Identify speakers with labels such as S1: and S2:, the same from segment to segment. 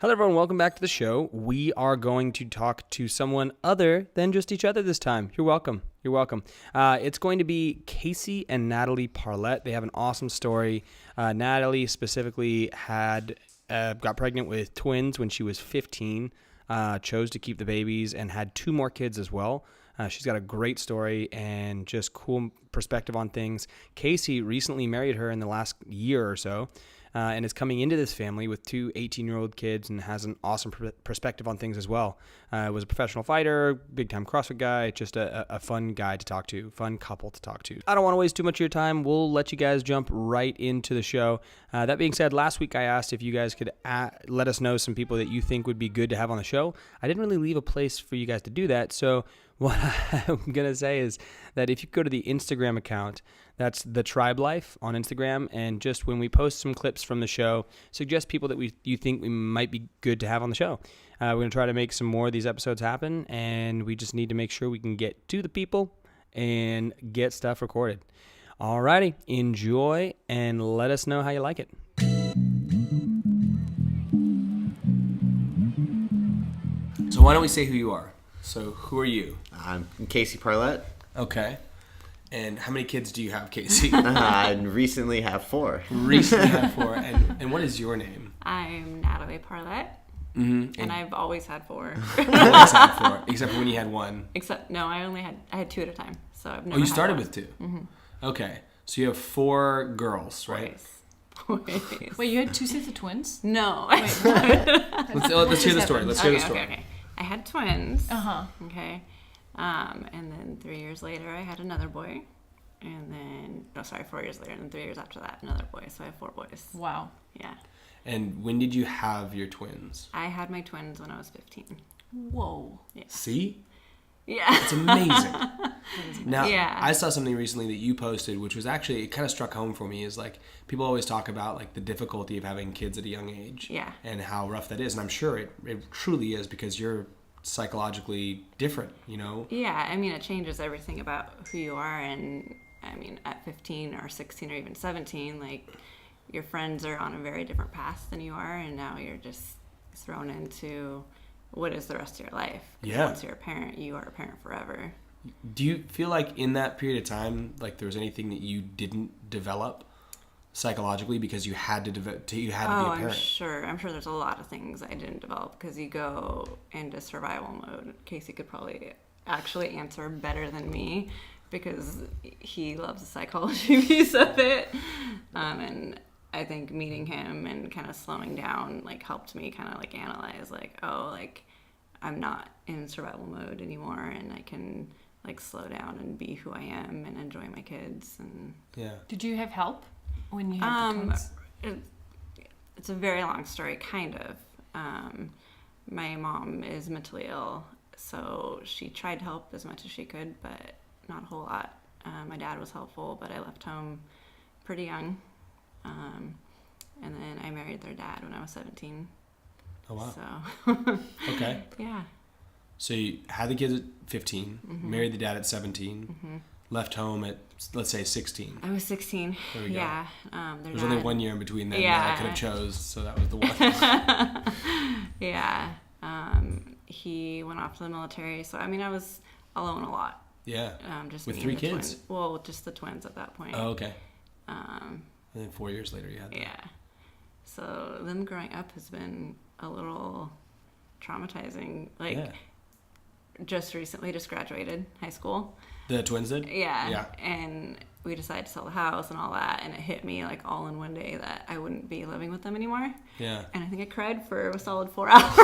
S1: Hello, everyone. Welcome back to the show. We are going to talk to someone other than just each other this time. You're welcome. You're welcome. It's going to be Casey and Natalie Parlett. They have an awesome story. Natalie specifically got pregnant with twins when she was 15, chose to keep the babies, and had 2 more kids as well. She's got a great story and just cool perspective on things. Casey recently married her in the last year or so. And is coming into this family with 2 18-year-old kids and has an awesome perspective on things as well. Was a professional fighter, big-time CrossFit guy, just a fun guy to talk to, fun couple to talk to. I don't want to waste too much of your time. We'll let you guys jump right into the show. That being said, last week I asked if you guys could let us know some people that you think would be good to have on the show. I didn't really leave a place for you guys to do that, so what I'm going to say is that if you go to the Instagram account, that's The Tribe Life on Instagram, and just when we post some clips from the show, suggest people that you think we might be good to have on the show. We're going to try to make some more of these episodes happen, and we just need to make sure we can get to the people and get stuff recorded. Alrighty, enjoy, and let us know how you like it. So why don't we say who you are? So who are you?
S2: I'm Casey Parlett.
S1: Okay. And how many kids do you have, Casey?
S2: I recently have 4.
S1: Recently have 4. And what is your name?
S3: I'm Natalie Parlett.
S1: Mm-hmm.
S3: And I've always had 4.
S1: Always had 4, except for when you had 1.
S3: I had 2 at a time. So I've never.
S1: Oh, you
S3: had
S1: started
S3: 1.
S1: with 2.
S3: Mm-hmm.
S1: Okay, so you have 4 girls, right?
S3: Boys.
S4: Wait, you had 2 sets of twins?
S3: No.
S4: Wait,
S1: Let's hear the story. Let's hear the story.
S3: Okay. I had twins.
S4: Uh-huh.
S3: Okay. And then 3 years later, I had another boy. And then, 4 years later, and then 3 years after that, another boy. So I have 4 boys.
S4: Wow.
S3: Yeah.
S1: And when did you have your twins?
S3: I had my twins when I was 15.
S4: Whoa.
S3: Yeah.
S1: See?
S3: Yeah.
S1: It's amazing. Now,
S3: Yeah.
S1: I saw something recently that you posted, which was actually, it kind of struck home for me, is like, people always talk about like the difficulty of having kids at a young age.
S3: Yeah.
S1: And how rough that is. And I'm sure it truly is, because you're psychologically different, you know?
S3: Yeah, I mean, it changes everything about who you are. And I mean, at 15 or 16 or even 17, like, your friends are on a very different path than you are, and now you're just thrown into what is the rest of your life.
S1: Yeah.
S3: Once you're a parent, you are a parent forever.
S1: Do you feel like in that period of time, like there was anything that you didn't develop psychologically because you had to be a parent?
S3: I'm sure there's a lot of things I didn't develop because you go into survival mode. Casey could probably actually answer better than me because he loves the psychology piece of it. And I think meeting him and kind of slowing down like helped me kind of like analyze like, oh, like I'm not in survival mode anymore, and I can like slow down and be who I am and enjoy my kids. And
S1: Yeah.
S4: Did you have help when you had the twins?
S3: It's a very long story, kind of. My mom is mentally ill, so she tried to help as much as she could, but not a whole lot. My dad was helpful, but I left home pretty young. And then I married their dad when I was 17.
S1: Oh, wow.
S3: So,
S1: Okay.
S3: yeah.
S1: So you had the kids at 15,
S3: Mm-hmm.
S1: married the dad at 17,
S3: Mm-hmm.
S1: left home at, let's say, 16.
S3: I was 16.
S1: There we go.
S3: Yeah.
S1: There's only 1 year in between then
S3: Yeah.
S1: that I could have chose, so that was the one.
S3: Yeah. He went off to the military, so I mean, I was alone a lot.
S1: Yeah.
S3: Just
S1: With
S3: me
S1: 3
S3: and the
S1: kids?
S3: twins. Well, just the twins at that point.
S1: Oh, okay. And then 4 years later you had that.
S3: Yeah. So them growing up has been a little traumatizing. Like,
S1: Yeah.
S3: just recently just graduated high school.
S1: The twins did?
S3: Yeah.
S1: Yeah.
S3: And we decided to sell the house and all that, and it hit me like all in one day that I wouldn't be living with them anymore.
S1: Yeah.
S3: And I think I cried for a solid 4 hours.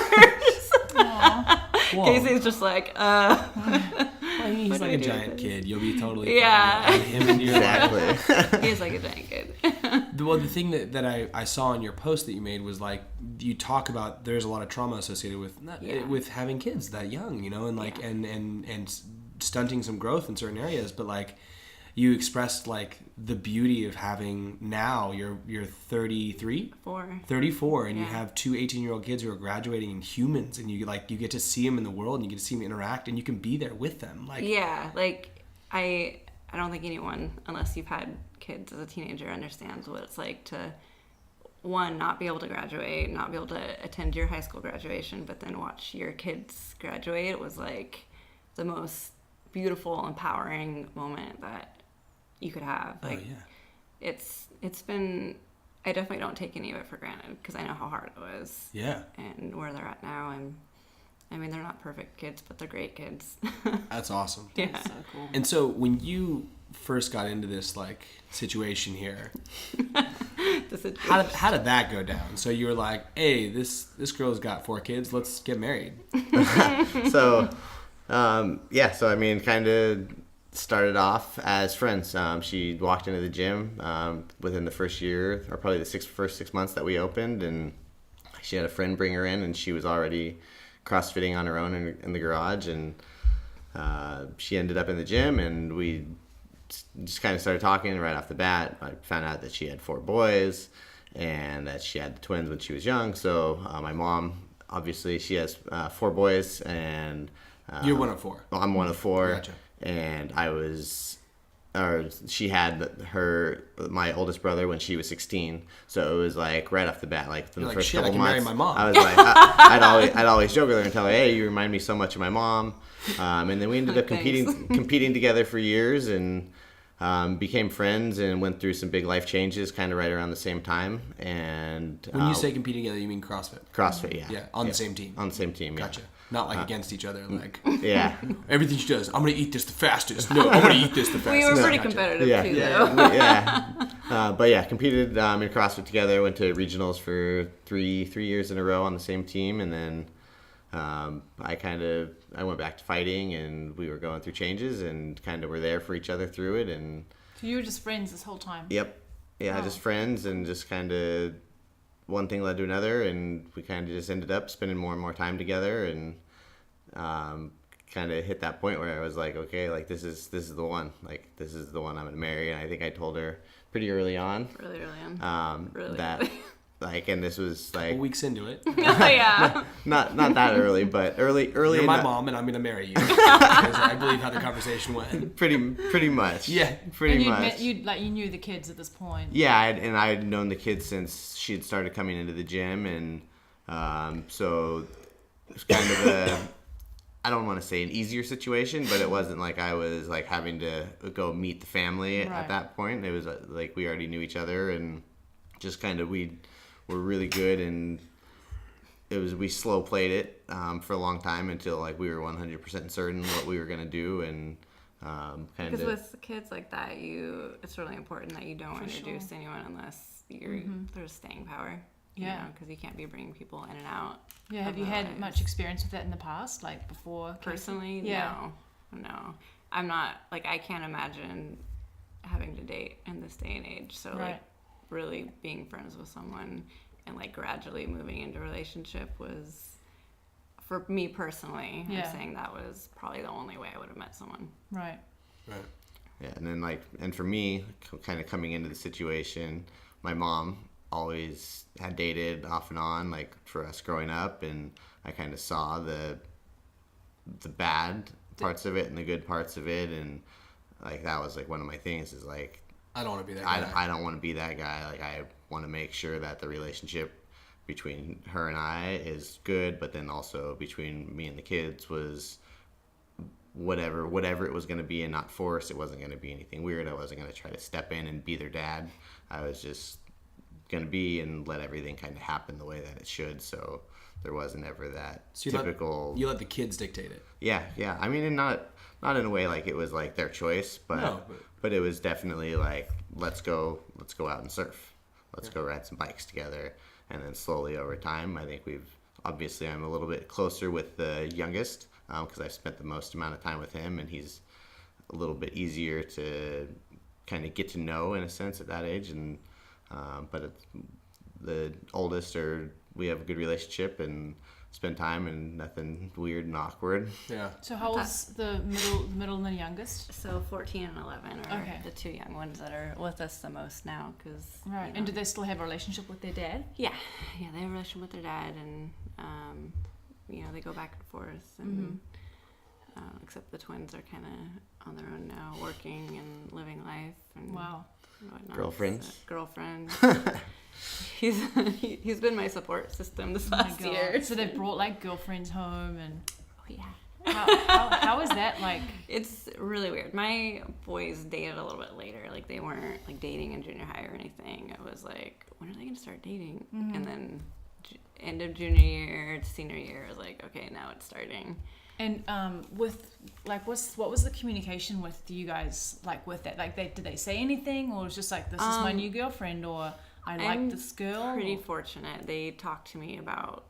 S3: Casey's just like,
S1: Well, he's
S3: what
S1: like
S3: do
S1: a
S3: I do
S1: giant
S3: with
S1: kid. You'll be totally
S3: Yeah.
S1: fine. Him into your life.
S2: Exactly.
S3: He's like a giant kid.
S1: Well, the thing that I saw in your post that you made was like you talk about there's a lot of trauma associated with with having kids that young, you know, and like and stunting some growth in certain areas, but like you expressed like the beauty of having now you're 33, 34, and you have 2 18-year-old kids who are graduating in humans, and you get to see them in the world, and you get to see them interact, and you can be there with them. Like
S3: like I don't think anyone, unless you've had kids as a teenager, understands what it's like to one, not be able to graduate, not be able to attend your high school graduation, but then watch your kids graduate. It was like the most beautiful, empowering moment that you could have. Like, it's been, I definitely don't take any of it for granted because I know how hard it was.
S1: Yeah.
S3: And where they're at now, I mean, they're not perfect kids, but they're great kids.
S1: That's awesome.
S3: Yeah.
S4: That's so cool.
S1: And so when you first got into this like situation here, how did that go down? So you were like, hey, this girl's got 4 kids, let's get married.
S2: So so I mean, kind of started off as friends. She walked into the gym within the first year, or probably the first 6 months that we opened, and she had a friend bring her in, and she was already CrossFitting on her own in the garage, and she ended up in the gym, and we just kind of started talking right off the bat. I found out that she had 4 boys and that she had the twins when she was young. So my mom, obviously, she has 4 boys, and
S1: You're one of 4.
S2: well, I'm one of 4.
S1: Gotcha.
S2: And she had my oldest brother when she was 16. So it was like right off the bat, like the
S1: You're like,
S2: first
S1: shit, I
S2: couple
S1: can marry
S2: months,
S1: my mom.
S2: I was like, I'd always joke with her and tell her, hey, you remind me so much of my mom. And then we ended up competing together for years, and became friends and went through some big life changes kind of right around the same time. And
S1: When you say competing together, you mean CrossFit?
S2: CrossFit, yeah.
S1: Yeah, on the same team.
S2: On the same team, yeah.
S1: Gotcha. Not like against each other, like
S2: Yeah.
S1: everything she does, I'm gonna eat this the fastest. No, I'm gonna eat this the fastest.
S3: We were pretty
S1: Gotcha.
S3: competitive
S2: Yeah.
S3: too,
S1: Yeah.
S3: though.
S2: Yeah. But yeah, competed in CrossFit together, went to regionals for three years in a row on the same team. And then I went back to fighting, and we were going through changes and kind of were there for each other through it. And
S4: So you were just friends this whole time?
S2: yep. Yeah,
S4: Wow.
S2: just friends, and just kind of one thing led to another, and we kind of just ended up spending more and more time together, and kind of hit that point where I was like, okay, like this is the one, like this is the one I'm gonna marry. And I think I told her pretty early on
S3: Really early on. Really
S2: that
S3: early.
S2: like, and this was
S1: A
S2: like
S1: weeks into it,
S3: Yeah.
S2: not that early, but early
S1: you're
S2: in
S1: my
S2: that-
S1: mom, and I'm gonna marry you. Because I believe how the conversation went.
S2: pretty much.
S1: Yeah.
S2: Pretty
S4: And
S2: much.
S4: you knew the kids at this point.
S2: Yeah, I had known the kids since she had started coming into the gym, and so it's kind of I don't want to say an easier situation, but it wasn't like I was like having to go meet the family
S4: Right.
S2: at that point. It was like we already knew each other, and just kind of we were really good, and we slow played it for a long time until like we were 100% certain what we were gonna do, and kind
S3: Because
S2: of
S3: with kids like that, it's really important that you don't introduce anyone unless there's staying power.
S4: Yeah.
S3: Because you can't be bringing people in and out.
S4: Yeah, have
S3: of
S4: you
S3: their
S4: had
S3: lives.
S4: much experience with that in the past, like before? Casey?
S3: Personally,
S4: Yeah.
S3: no. I'm not, like, I can't imagine having to date in this day and age. So, like,
S4: Right.
S3: really being friends with someone and, like, gradually moving into a relationship was, for me personally,
S4: Yeah.
S3: I'm saying that was probably the only way I would have met someone.
S4: Right.
S1: Right.
S2: Yeah, and then and for me, kind of coming into the situation, my mom always had dated off and on, like for us growing up, and I kind of saw the bad parts of it and the good parts of it, and like that was like one of my things is like
S1: I don't want to be that guy.
S2: I don't want to be that guy. Like I want to make sure that the relationship between her and I is good, but then also between me and the kids was whatever it was going to be, and not forced. It wasn't going to be anything weird. I wasn't going to try to step in and be their dad. I was just going to be and let everything kind of happen the way that it should. So there wasn't ever that
S1: So
S2: typical.
S1: You let the kids dictate it.
S2: Yeah. I mean, and not in a way like it was like their choice, but
S1: No,
S2: but it was definitely like let's go out and surf. Let's go ride some bikes together. And then slowly over time, I think I'm a little bit closer with the youngest because I've spent the most amount of time with him, and he's a little bit easier to kind of get to know in a sense at that age. And but it's the oldest, we have a good relationship and spend time, and nothing weird and awkward.
S1: Yeah.
S4: So how old's the middle and the youngest?
S3: So 14 and 11 are
S4: Okay.
S3: the two young ones that are with us the most now. Cause,
S4: Right. And do they still have a relationship with their dad?
S3: Yeah, they have a relationship with their dad, and they go back and forth, and except the twins are kind of on their own now, working and living life. And
S4: Wow.
S3: whatnot.
S2: Girlfriends?
S3: Girlfriend. he's been my support system this last year.
S4: So they've brought like girlfriends home, and
S3: Oh, yeah.
S4: how is that like?
S3: It's really weird. My boys dated a little bit later. Like, they weren't like dating in junior high or anything. I was like, when are they gonna start dating? And then end of junior year to senior year, I was like, okay, now it's starting.
S4: And with like, what was the communication with you guys like with that? Like, did they say anything, or it was just like, this is my new girlfriend, or I like this girl?
S3: Pretty fortunate. They talked to me about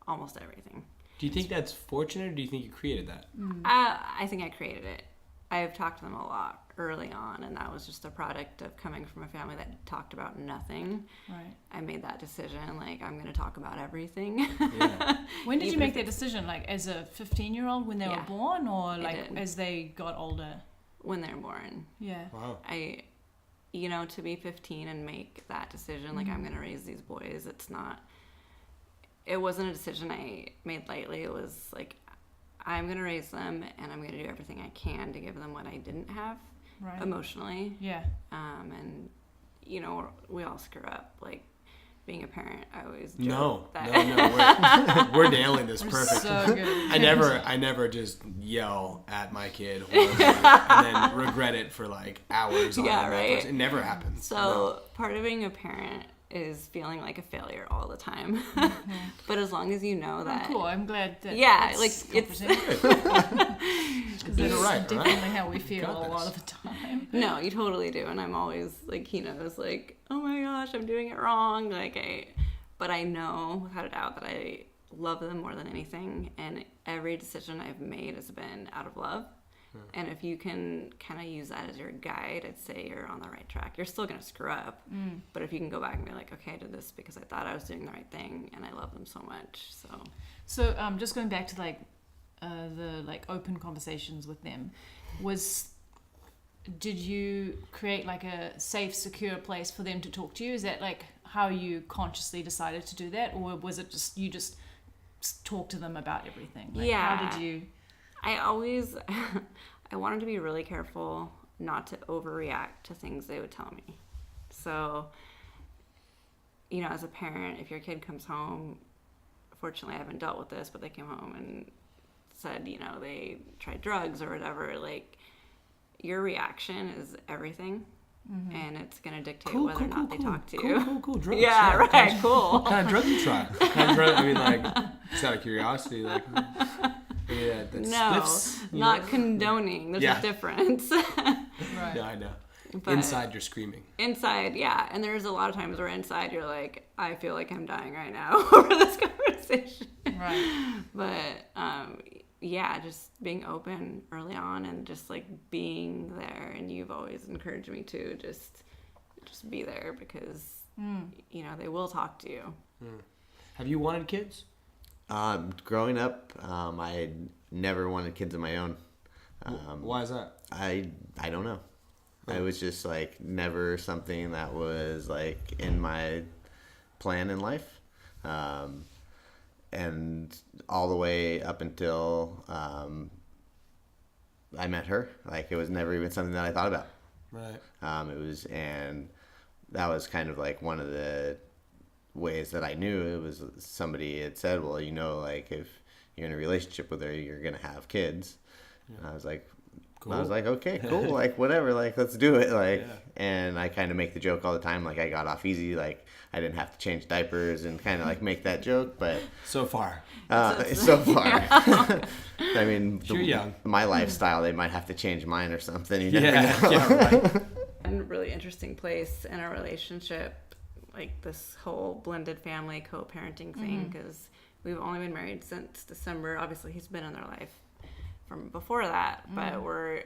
S3: almost everything.
S1: Do you think that's fortunate, or do you think you created that?
S3: I think I created it. I've talked to them a lot early on, and that was just a product of coming from a family that talked about nothing.
S4: Right.
S3: I made that decision, like, I'm going to talk about everything.
S1: Yeah.
S4: When did you
S3: Even
S4: make
S3: if
S4: that decision? Like, as a 15-year-old when they were
S3: Yeah,
S4: born, or
S3: I
S4: like
S3: did.
S4: as they got older?
S3: When they're born.
S4: Yeah.
S1: Wow.
S3: To be 15 and make that decision, like, I'm going to raise these boys, it wasn't a decision I made lightly. It was like, I'm going to raise them, and I'm going to do everything I can to give them what I didn't have
S4: Right.
S3: emotionally.
S4: Yeah.
S3: And, we all screw up. Like, being a parent, I always joke
S1: No,
S3: that.
S1: we're nailing this perfect.
S4: So good.
S1: I never just yell at my kid horribly and then regret it for like hours. On
S3: Yeah,
S1: end
S3: right.
S1: afterwards. It never happens.
S3: So part of being a parent is feeling like a failure all the time. But as long as you know that.
S4: Cool. I'm glad that.
S3: Yeah,
S4: it's
S3: like, it's-
S4: because
S1: Did it
S4: that's
S1: right, right?
S4: definitely how we feel
S1: Got
S4: a lot
S1: this.
S4: of the time.
S3: No, you totally do. And I'm always like, he knows, like, oh my gosh, I'm doing it wrong. But I know without a doubt that I love them more than anything. And every decision I've made has been out of love. And if you can kind of use that as your guide, I'd say you're on the right track. You're still going to screw up. But if you can go back and be like, okay, I did this because I thought I was doing the right thing and I love them so much.
S4: So just going back to like the like open conversations with them, did you create like a safe, secure place for them to talk to you? Is that like how you consciously decided to do that, or was it just you just talk to them about everything? Like,
S3: Yeah.
S4: How did you?
S3: I always, I wanted to be really careful not to overreact to things they would tell me. So, as a parent, if your kid comes home, fortunately I haven't dealt with this, but they came home and said, they tried drugs or whatever, like, your reaction is everything. And it's going to dictate whether or not they talk to you.
S1: Cool. Drugs.
S3: Yeah, right, cool.
S1: What kind of drug you try? What kind of drug? I mean, like, just out of curiosity, like. Yeah, that's
S3: No,
S1: spliffs, you
S3: not
S1: know?
S3: condoning. There's
S1: Yeah.
S3: a difference.
S4: Right.
S1: Yeah, I know.
S3: But
S1: Inside, you're screaming.
S3: inside, yeah. And there's a lot of times where inside you're like, I feel like I'm dying right now over this conversation.
S4: Right.
S3: But yeah, just being open early on and just like being there. And you've always encouraged me to just be there because they will talk to you.
S1: Have you wanted kids?
S2: Growing up, I had never wanted kids of my own.
S1: Why is that?
S2: I don't know. It was just like never something that was like in my plan in life. And all the way up until I met her, like it was never even something that I thought about.
S1: Right.
S2: And that was kind of like one of the ways that I knew it was somebody had said, well, like if you're in a relationship with her, you're going to have kids. Yeah. And I was like,
S1: cool.
S2: Okay, cool. Like, whatever, like, let's do it. Like,
S1: yeah.
S2: And I kind of make the joke all the time. Like I got off easy. Like I didn't have to change diapers and kind of like make that joke, but
S1: so far.
S2: So far. I mean,
S1: You're young.
S2: My lifestyle, they might have to change mine or something. You never know.
S1: Yeah, right.
S3: And a really interesting place in our relationship, like this whole blended family co-parenting thing, because we've only been married since December. Obviously, he's been in their life from before that, but we're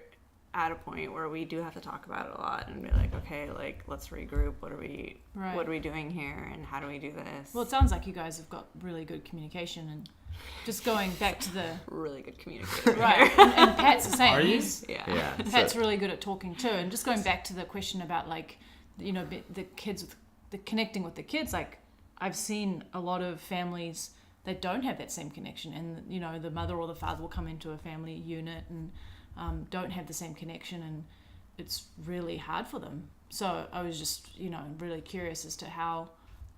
S3: at a point where we do have to talk about it a lot and be like, okay, like let's regroup. What are we doing here, and how do we do this?
S4: Well, it sounds like you guys have got really good communication, and just going back to the
S3: really good communicator.
S4: right. And Pat's the same.
S1: Are you?
S4: He's-
S3: Yeah.
S4: Pat's really good at talking too, and just going back to the question about like, the kids with the connecting with the kids. Like, I've seen a lot of families they don't have that same connection, and you know, the mother or the father will come into a family unit and don't have the same connection, and it's really hard for them. So I was just, you know, really curious as to how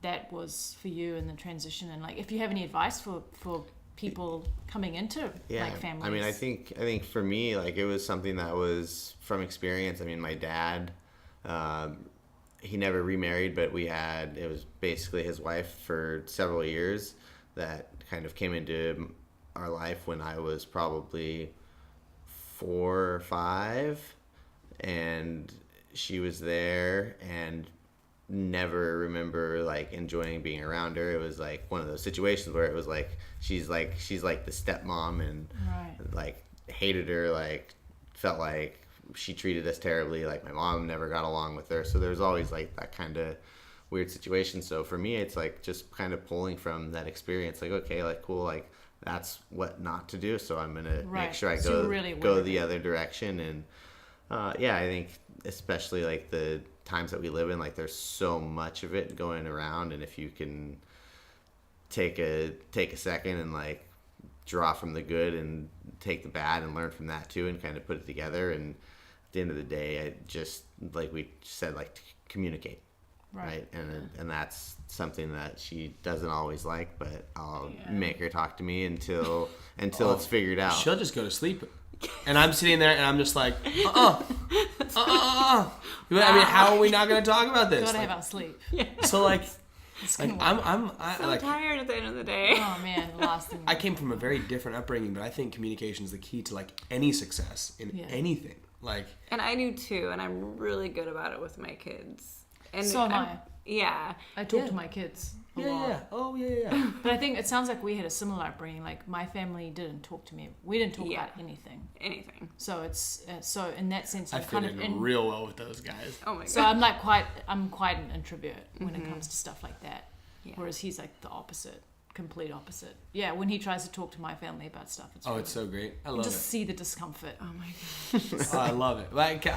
S4: that was for you in the transition, and like if you have any advice for people coming into like families.
S2: I mean, I think for me, like, it was something that was from experience. I mean, my dad, he never remarried, but it was basically his wife for several years that kind of came into our life when I was probably 4 or 5, and she was there, and never remember like enjoying being around her. It was like one of those situations where it was like she's like the stepmom, and like hated her, like felt like she treated us terribly, like my mom never got along with her. So there's always like that kind of weird situation. So for me, it's like just kind of pulling from that experience, like, okay, like, cool, like that's what not to do, so I'm gonna make sure I go the other direction. And I think especially like the times that we live in, like there's so much of it going around, and if you can take a second and like draw from the good and take the bad and learn from that too, and kind of put it together, and at the end of the day, I just, like we said, like, to communicate, right? And that's something that she doesn't always like, but I'll make her talk to me until it's figured out.
S1: She'll just go to sleep. And I'm sitting there and I'm just like, I mean, how are we not going to talk about this?
S4: Gotta have our sleep.
S3: Yeah.
S1: So like
S3: I'm tired at the end of the day.
S4: Oh man, the last thing.
S1: I came from a very different upbringing, but I think communication is the key to like any success in anything. Like,
S3: and I do too, and I'm really good about it with my kids. And
S4: so am I.
S3: Yeah.
S4: I talk to my kids a lot.
S1: Yeah. Oh, yeah.
S4: But I think it sounds like we had a similar upbringing. Like, my family didn't talk to me. We didn't talk about anything. So it's so in that sense, I'm kind of in
S1: real well with those guys.
S3: Oh my god.
S4: So I'm quite an introvert when it comes to stuff like that. Yeah. Whereas he's like the opposite. Complete opposite. Yeah, when he tries to talk to my family about stuff, it's
S1: it's so great. I love it.
S4: Just see the discomfort.
S3: Oh my gosh.
S1: I love it. Like,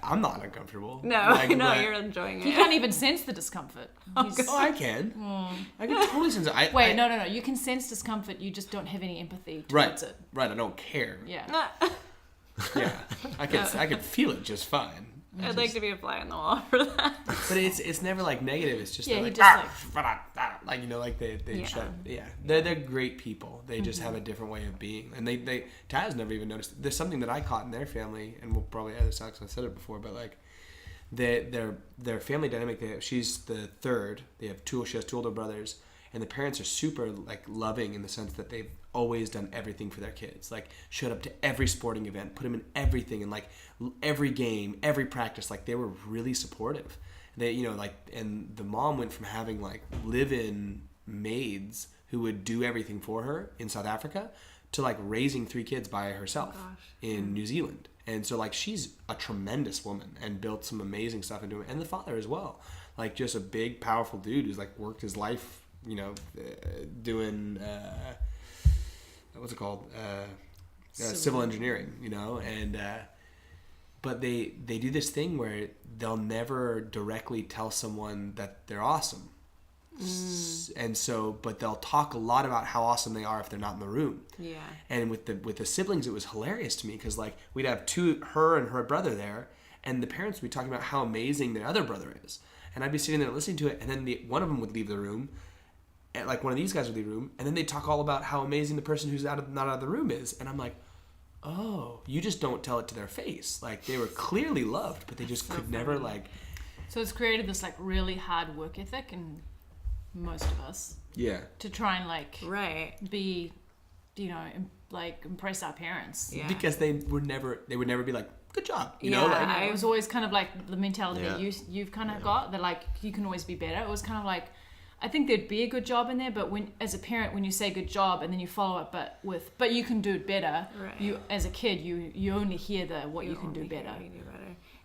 S1: I'm not uncomfortable.
S3: No,
S1: like,
S3: you're enjoying it.
S4: He can't even sense the discomfort.
S1: I can. I can totally sense it.
S4: Wait, no. You can sense discomfort. You just don't have any empathy towards it.
S1: Right. I don't care.
S4: Yeah.
S1: Yeah. I could feel it just fine.
S3: I'd like to be a fly on the wall for that.
S1: But it's never like negative. It's just like, like, you know, like they shut. Yeah, they're great people. They just have a different way of being, and they Taz never even noticed. There's something that I caught in their family, and we'll probably edit this out because I said it before, but like their family dynamic. She's the third. She has 2 older brothers, and the parents are super like loving in the sense that they've always done everything for their kids. Like, showed up to every sporting event, put them in everything, and like every game, every practice. Like, they were really supportive. They, you know, like, and the mom went from having like live-in maids who would do everything for her in South Africa to like raising 3 kids by herself in New Zealand. And so like she's a tremendous woman and built some amazing stuff into it. And the father as well, like just a big, powerful dude who's like worked his life, you know, doing what's it called, civil engineering, you know, and but they do this thing where they'll never directly tell someone that they're awesome. And so, but they'll talk a lot about how awesome they are if they're not in the room. Yeah. And with the siblings, it was hilarious to me because like we'd have her and her brother there, and the parents would be talking about how amazing their other brother is, and I'd be sitting there listening to it, and then one of them would leave the room, and like one of these guys would leave the room, and then they'd talk all about how amazing the person who's not out of the room is, and I'm like, oh, you just don't tell it to their face. Like, they were clearly loved, but they just could never like.
S4: So it's created this like really hard work ethic in most of us.
S1: Yeah.
S4: To try and like be, you know, like impress our parents.
S3: Yeah.
S1: Because they would never be like, good job. You know, like,
S4: it was always kind of like the mentality that you've kind of got, that like you can always be better. It was kind of like, I think there'd be a good job in there, but when as a parent, when you say good job and then you follow up but you can do it better. Right. You as a kid, you only hear what you can do better.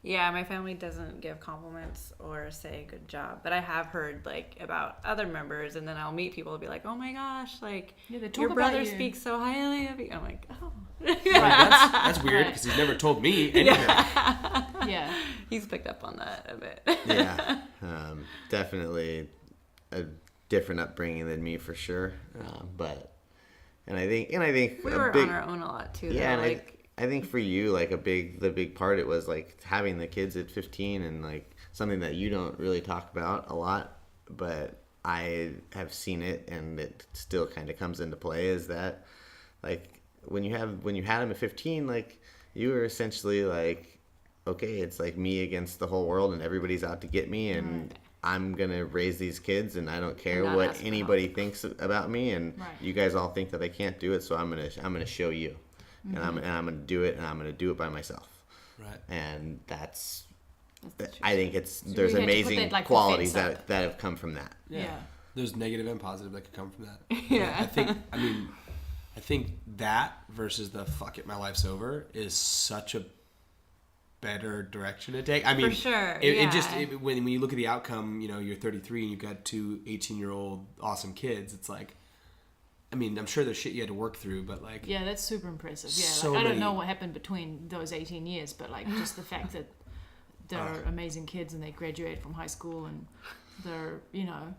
S3: Yeah, my family doesn't give compliments or say good job, but I have heard like about other members, and then I'll meet people and be like, oh my gosh, like your brother speaks so highly of you. I'm like, oh.
S1: Right, that's weird because he's never told me anything.
S4: Yeah.
S3: He's picked up on that a bit.
S2: Yeah, definitely a different upbringing than me for sure. And I think
S3: we were on our own a lot too.
S2: Yeah,
S3: though.
S2: and I think for you, like the big part, it was like having the kids at 15 and like something that you don't really talk about a lot, but I have seen it and it still kind of comes into play is that like when you had them at 15, like you were essentially like, okay, it's like me against the whole world and everybody's out to get me and I'm going to raise these kids and I don't care what anybody thinks about me and you guys all think that I can't do it, so I'm going to show you. And I'm going to do it and I'm going to do it by myself. Right. And I think there's amazing qualities that have come from that.
S1: Yeah. There's negative and positive that could come from that.
S3: Yeah.
S1: I think that versus the fuck it, my life's over is such a better direction to take. I mean,
S3: for sure.
S1: When you look at the outcome, you know, you're 33 and you've got 2 18-year-old awesome kids. It's like, I mean, I'm sure there's shit you had to work through, but like...
S4: Yeah, that's super impressive. Yeah,
S1: so
S4: I don't know what happened between those 18 years, but like just the fact that they're amazing kids and they graduate from high school and they're, you know...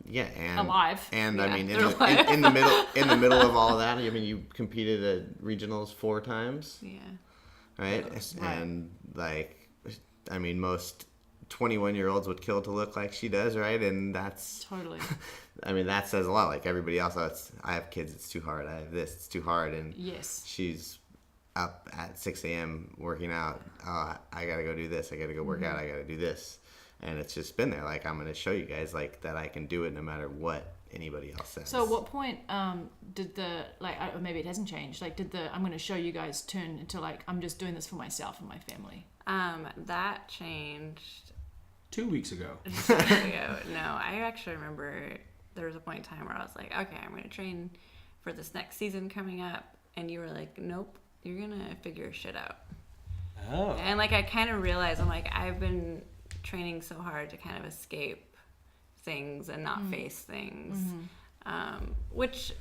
S2: Yeah, and
S4: alive.
S2: And I mean, in the middle of all that, I mean, you competed at regionals 4 times.
S3: Yeah.
S2: Right? And like, I mean, most 21-year-olds would kill to look like she does, right? And that's
S4: totally.
S2: I mean, that says a lot. Like everybody else, I have kids, it's too hard. I have this, it's too hard. And she's up at 6 a.m. working out. I gotta go do this. I gotta go work out. I gotta do this. And it's just been there. Like, I'm going to show you guys, like, that I can do it no matter what anybody else says.
S4: So at what point did the, like, or maybe it hasn't changed, like, did the I'm going to show you guys turn into, like, I'm just doing this for myself and my family?
S3: That changed
S1: 2 weeks ago.
S3: No, I actually remember there was a point in time where I was like, okay, I'm going to train for this next season coming up. And you were like, nope, you're going to figure shit out.
S1: Oh.
S3: And, like, I kind of realized, I'm like, I've been training so hard to kind of escape things and not face things, which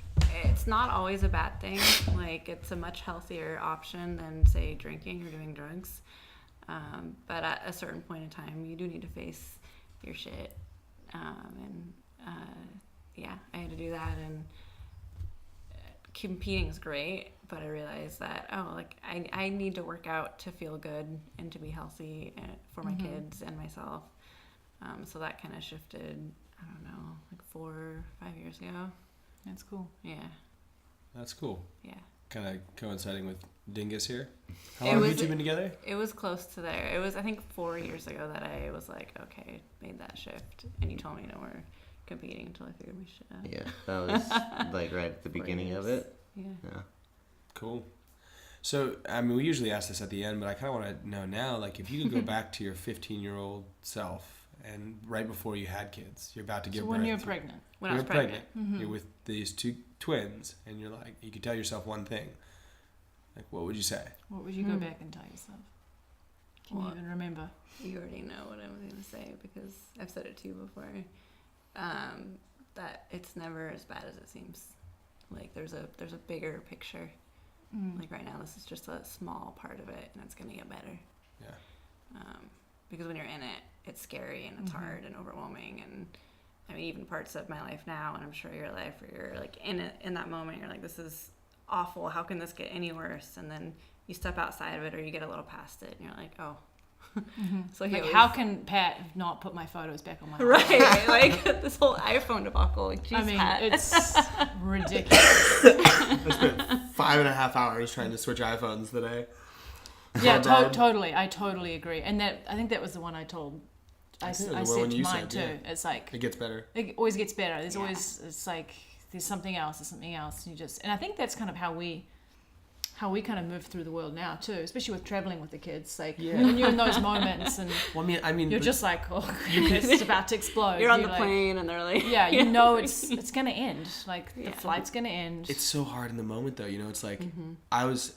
S3: it's not always a bad thing. Like, it's a much healthier option than, say, drinking or doing drugs. But at a certain point in time, you do need to face your shit. I had to do that. And competing is great, but I realized that, I need to work out to feel good and to be healthy for my kids and myself. So that kind of shifted, I don't know, like 4 or 5 years ago.
S4: That's cool.
S3: Yeah.
S1: That's cool.
S3: Yeah.
S1: Kind of coinciding with Dingus here. How long have you two been together?
S3: It was close to there. It was, I think, 4 years ago that I was like, okay, made that shift. And you told me no more competing until I figured my shit out.
S2: Yeah, that was like right at the beginning of it.
S3: Yeah.
S1: Cool. So, I mean, we usually ask this at the end, but I kind of want to know now, like, if you could go back to your 15-year-old self and right before you had kids, you're about to give birth.
S4: When you're pregnant.
S3: When I was pregnant.
S1: You're with these 2 twins, and you're like, you could tell yourself one thing. Like, what would you say?
S4: What would you go back and tell yourself? Can you even remember?
S3: You already know what I was going to say because I've said it to you before. That it's never as bad as it seems. Like, there's a bigger picture. Like, right now, this is just a small part of it, and it's going to get better.
S1: Yeah.
S3: Because when you're in it, it's scary, and it's hard and overwhelming, and, I mean, even parts of my life now, and I'm sure your life, where you're, like, in it, in that moment, you're like, this is awful, how can this get any worse? And then you step outside of it, or you get a little past it, and you're like, oh. So
S4: like, how can Pat not put my photos back on my phone?
S3: Right, like this whole iPhone debacle. Like, geez,
S4: I mean,
S3: Pat.
S4: it's ridiculous.
S1: I spent 5.5 hours trying to switch iPhones today.
S4: Yeah, totally. I totally agree. And that, I think that was the one I told. I said to mine too. Yeah. It's like
S1: it gets better.
S4: It always gets better. There's always, it's like there's something else. There's something else. And and I think that's kind of how we kind of move through the world now too, especially with traveling with the kids. Like when you're in those moments, and I mean, you're just like, oh, it's about to explode.
S3: You're on the plane, and they're like,
S4: you know, it's gonna end. Like the flight's gonna end.
S1: It's so hard in the moment, though. You know, it's like I was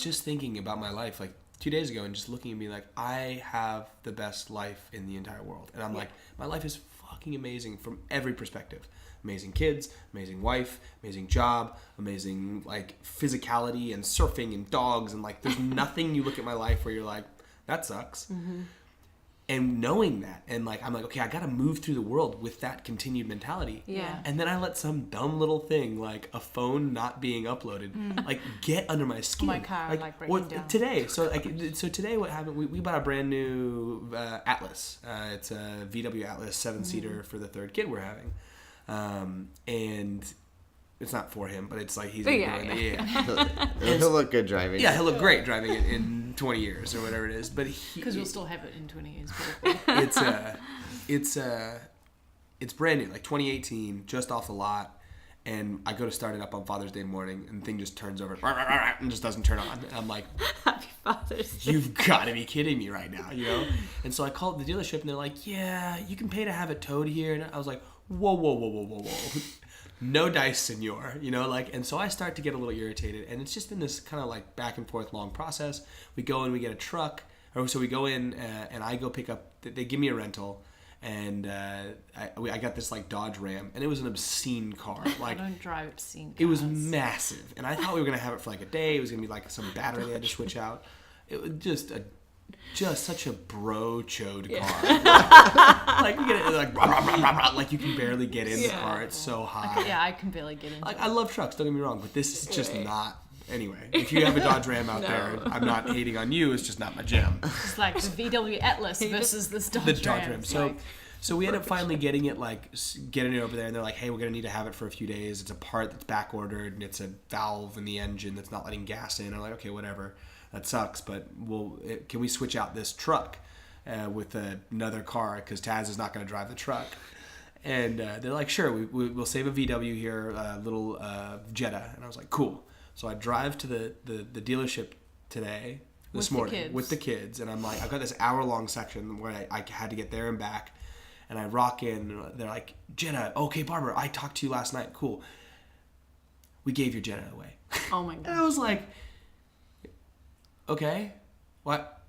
S1: just thinking about my life like 2 days ago, and just looking at me like, I have the best life in the entire world, and I'm like, my life is fucking amazing from every perspective. Amazing kids, amazing wife, amazing job, amazing like physicality and surfing and dogs, and like there's nothing you look at my life where you're like, that sucks. And And knowing that, and like, I'm like, okay, I got to move through the world with that continued mentality.
S3: Yeah.
S1: And then I let some dumb little thing, like a phone not being uploaded, like get under my skin.
S4: My car, like breaking down.
S1: Today, so today what happened, we bought a brand new Atlas. It's a VW Atlas 7-seater for the third kid we're having. And it's not for him, but it's like he's
S2: He'll look good driving.
S1: Yeah, he'll look great driving it in 20 years or whatever it is. But
S4: because we'll still have it in 20 years.
S1: It's brand new, like 2018, just off the lot. And I go to start it up on Father's Day morning, and the thing just turns over and just doesn't turn on. And I'm like,
S3: Happy Father's Day.
S1: you've got to be kidding me right now, you know? And so I called the dealership, and they're like, yeah, you can pay to have it towed here. And I was like, whoa. No dice, senor, you know, like, and so I start to get a little irritated, and it's just been this kind of like back and forth long process. We go in, we get a truck, or so we go in, and I go pick up, they give me a rental, and I got this like Dodge Ram, and it was an obscene car. Like,
S4: I don't drive obscene cars.
S1: It was massive, and I thought we were going to have it for like a day. It was going to be like some battery they had to switch out. It was just such a bro chode car. Like you get it, like you can barely get in the car. It's so high.
S4: I can barely get into
S1: Like
S4: it.
S1: I love trucks, don't get me wrong, but this is just not. Anyway, if you have a Dodge Ram out there, I'm not hating on you. It's just not my jam.
S4: It's like the VW Atlas versus this Dodge
S1: The Dodge
S4: Ram.
S1: Ram. So we end up finally getting it over there, and they're like, hey, we're gonna need to have it for a few days. It's a part that's back ordered, and it's a valve in the engine that's not letting gas in. I'm like, okay, whatever. That sucks, but can we switch out this truck with another car, because Taz is not going to drive the truck. And they're like, sure, we'll save a VW here, a little Jetta. And I was like, cool. So I drive to the dealership this morning with the kids. And I'm like, I've got this hour-long section where I had to get there and back. And I rock in, and they're like, Jetta, okay, Barbara, I talked to you last night. Cool. We gave your Jetta away.
S3: Oh, my God.
S1: And I was like, okay, what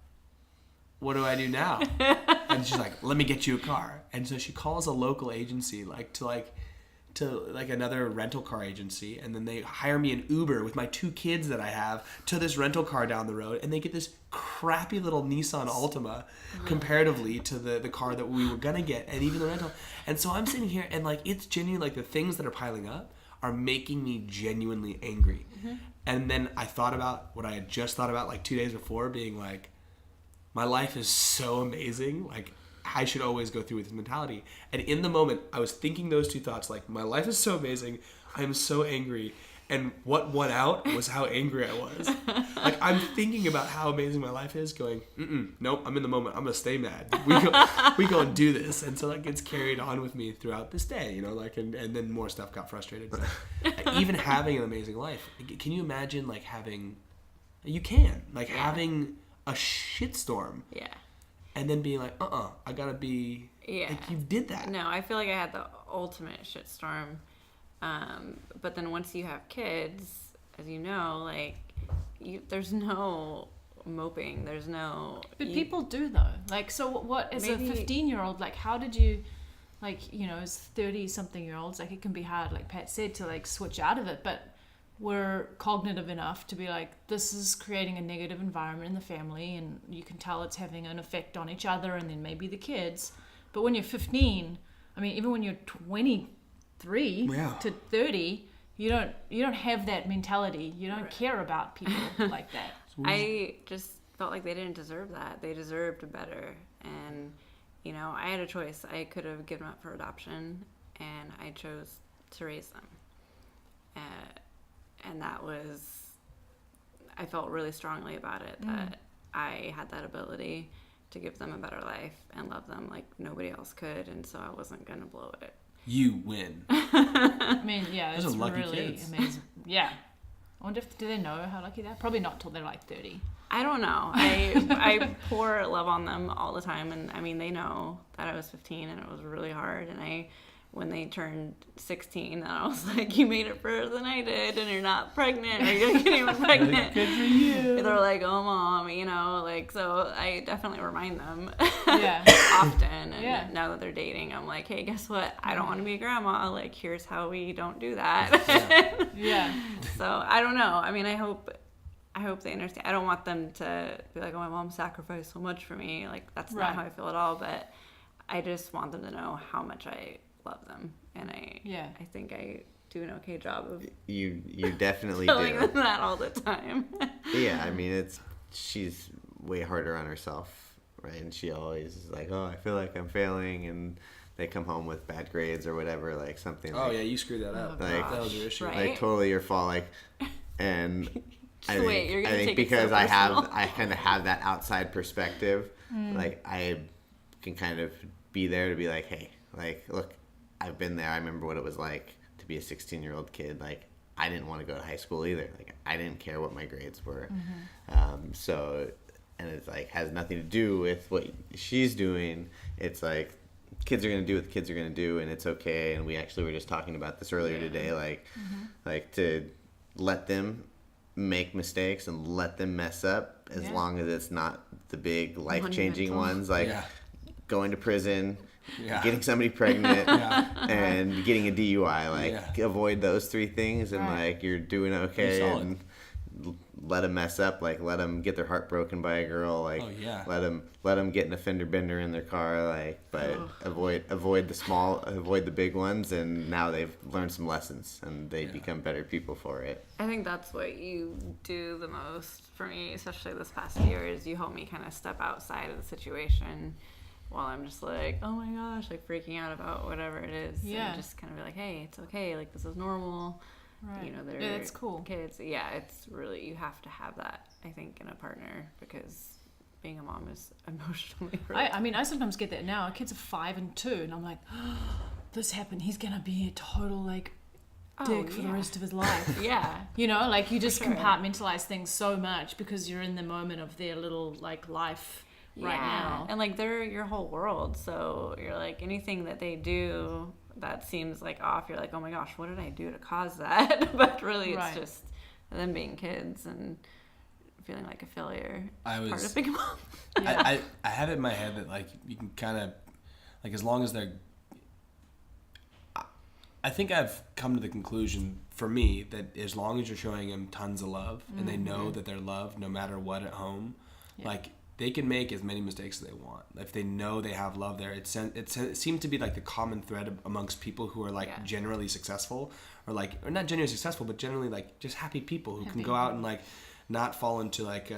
S1: do I do now? And she's like, let me get you a car. And so she calls a local agency, to another rental car agency, and then they hire me an Uber with my 2 kids that I have to this rental car down the road, and they get this crappy little Nissan Altima comparatively to the car that we were gonna get, and even the rental. And so I'm sitting here, and like, it's genuinely like the things that are piling up are making me genuinely angry. Mm-hmm. And then I thought about what I had just thought about like 2 days before, being like, my life is so amazing. Like, I should always go through with this mentality. And in the moment, I was thinking those 2 thoughts, like, my life is so amazing. I'm so angry. And what won out was how angry I was. Like, I'm thinking about how amazing my life is, going, nope, I'm in the moment. I'm going to stay mad. We go and do this. And so that gets carried on with me throughout this day, you know, like, and then more stuff got frustrated. But even having an amazing life, can you imagine, like, having a shitstorm?
S3: Yeah.
S1: And then being like, I got to be, like, you did that.
S3: No, I feel like I had the ultimate shitstorm. But then once you have kids, as you know, like, there's no moping. There's no...
S4: But people do, though. Like, so what, as a 15-year-old, like, how did you, like, you know, as 30-something-year-olds, like, it can be hard, like Pat said, to, like, switch out of it. But we're cognitive enough to be like, this is creating a negative environment in the family, and you can tell it's having an effect on each other and then maybe the kids. But when you're 15, I mean, even when you're 23 to 30, you don't have that mentality. You don't care about people like that.
S3: I just felt like they didn't deserve that. They deserved better. And, you know, I had a choice. I could have given up for adoption, and I chose to raise them. And that was, I felt really strongly about it, that I had that ability to give them a better life and love them like nobody else could, and so I wasn't going to blow it.
S1: You win.
S4: I mean, yeah,
S1: Those
S4: it's
S1: are lucky
S4: really
S1: kids.
S4: amazing. Yeah. I wonder do they know how lucky they are? Probably not till they're like 30.
S3: I don't know. I pour love on them all the time, and I mean, they know that I was 15 and it was really hard, and when they turned 16, and I was like, you made it further than I did, and you're not pregnant, or you're not even pregnant.
S1: Good for you.
S3: They're like, oh, Mom, you know, like, so I definitely remind them often. And now that they're dating, I'm like, hey, guess what? I don't want to be a grandma. Like, here's how we don't do that.
S4: Yeah.
S3: So I don't know. I mean, I hope I hope they understand. I don't want them to be like, oh, my mom sacrificed so much for me. Like, that's
S4: Right.
S3: not how I feel at all. But I just want them to know how much I love them. And I think I do an okay job of
S2: You definitely
S3: telling
S2: do.
S3: them that all the time.
S2: Yeah, I mean, she's way harder on herself, right? And she always is like, oh, I feel like I'm failing, and they come home with bad grades or whatever, like something.
S1: Oh, yeah, you screwed that up.
S2: Like,
S1: that was your issue.
S3: Right.
S2: like totally your fault. Like, and I
S3: Wait, you're
S2: think,
S3: gonna
S2: I think
S3: take it so
S2: because I
S3: personal.
S2: kind of have that outside perspective, like I can kind of be there to be like, hey, like, look, I've been there. I remember what it was like to be a 16-year-old kid. Like, I didn't want to go to high school either. Like, I didn't care what my grades were. So, and it's like has nothing to do with what she's doing. It's like kids are gonna do what the kids are gonna do, and it's okay. And we actually were just talking about this earlier today, like to let them make mistakes and let them mess up as long as it's not the big life-changing
S3: Monumental.
S2: ones, like going to prison,
S1: Yeah.
S2: getting somebody pregnant,
S1: Yeah.
S2: and getting a DUI. Like, avoid those three things, and
S4: Right.
S2: like you're doing okay.
S1: You're solid.
S2: And let them mess up. Like, let them get their heart broken by a girl. Like,
S1: Oh, yeah.
S2: let them get in a fender bender in their car. Like, but avoid the big ones. And now they've learned some lessons, and they become better people for it.
S3: I think that's what you do the most for me, especially this past year, is you help me kind of step outside of the situation while I'm just like, oh my gosh, like freaking out about whatever it is.
S4: Yeah.
S3: And just kind of be like, hey, it's okay. Like, this is normal.
S4: Right.
S3: You know, they're
S4: Yeah, that's cool.
S3: kids. Yeah, it's really, you have to have that, I think, in a partner, because being a mom is emotionally really
S4: I mean, I sometimes get that now. Our kids are 5 and 2, and I'm like, oh, this happened. He's gonna be a total like dick for the rest of his life.
S3: yeah.
S4: You know, like you just
S3: Sure.
S4: compartmentalize things so much because you're in the moment of their little like life right now.
S3: And like they're your whole world, so you're like anything that they do that seems like off, you're like, oh my gosh, what did I do to cause that? But really it's
S4: Right.
S3: just them being kids and feeling like a failure.
S1: I
S3: Part
S1: was
S3: of being a mom.
S1: I have it in my head that like you can kind of like as long as they're I think I've come to the conclusion for me that as long as you're showing them tons of love and they know that they're loved no matter what at home, like they can make as many mistakes as they want. If they know they have love there, it seems to be like the common thread amongst people who are like generally successful or not generally successful, but generally like just happy people who can go out and like not fall into like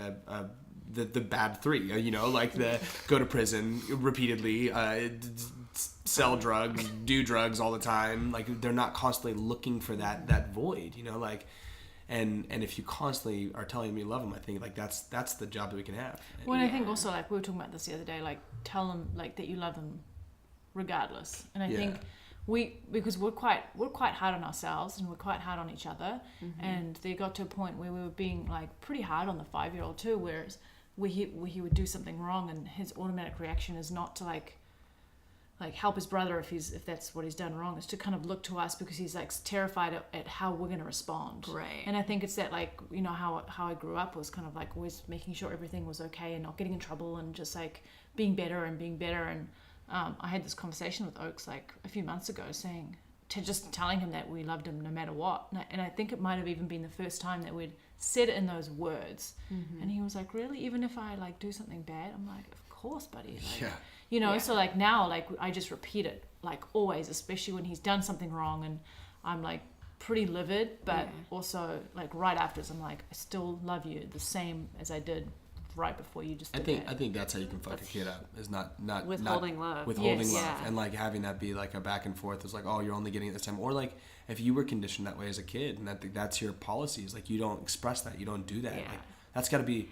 S1: the bad three, you know, like the go to prison repeatedly, sell drugs, do drugs all the time. Like they're not constantly looking for that void, you know, like. And if you constantly are telling them you love them, I think like that's the job that we can have.
S4: Well, I think also like we were talking about this the other day, like tell them like that you love them regardless. And I think because we're quite hard on ourselves and we're quite hard on each other, and they got to a point where we were being like pretty hard on the 5-year-old too, whereas he would do something wrong and his automatic reaction is not to like help his brother if that's what he's done wrong, is to kind of look to us because he's like terrified at how we're going to respond.
S3: Right.
S4: And I think it's that like, you know, how I grew up was kind of like always making sure everything was okay and not getting in trouble and just like being better. And I had this conversation with Oaks like a few months ago just telling him that we loved him no matter what. And I think it might have even been the first time that we'd said it in those words. And he was like, really? Even if I like do something bad? I'm like, of course, buddy. Like, you know, so like now, like I just repeat it like always, especially when he's done something wrong and I'm like pretty livid, but also like right after I'm like, I still love you the same as I did right before you just did
S1: I think that's how you can fuck a kid up, is not
S3: Withholding love.
S1: withholding
S3: Yes.
S1: love,
S3: Yeah.
S1: and like having that be like a back and forth. It's like, oh, you're only getting it this time, or like if you were conditioned that way as a kid and that's your policies, like you don't express that, you don't do that. Like that's got to be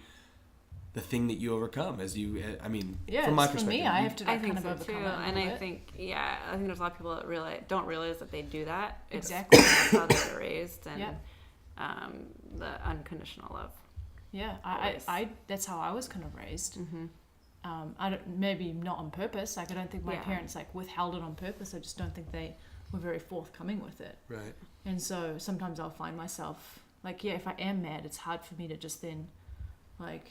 S1: the thing that you overcome as you, I mean, from my
S4: for
S1: perspective.
S4: me, I have to
S3: I
S4: like,
S3: think
S4: kind of
S3: so too,
S4: overcome it.
S3: and I think there's a lot of people that don't realize that they do that. It's
S4: Exactly.
S3: how they were raised and the unconditional love.
S4: Yeah, I that's how I was kind of raised. I don't, maybe not on purpose. Like I don't think my parents like withheld it on purpose. I just don't think they were very forthcoming with it.
S1: Right.
S4: And so sometimes I'll find myself like, if I am mad, it's hard for me to just then, like,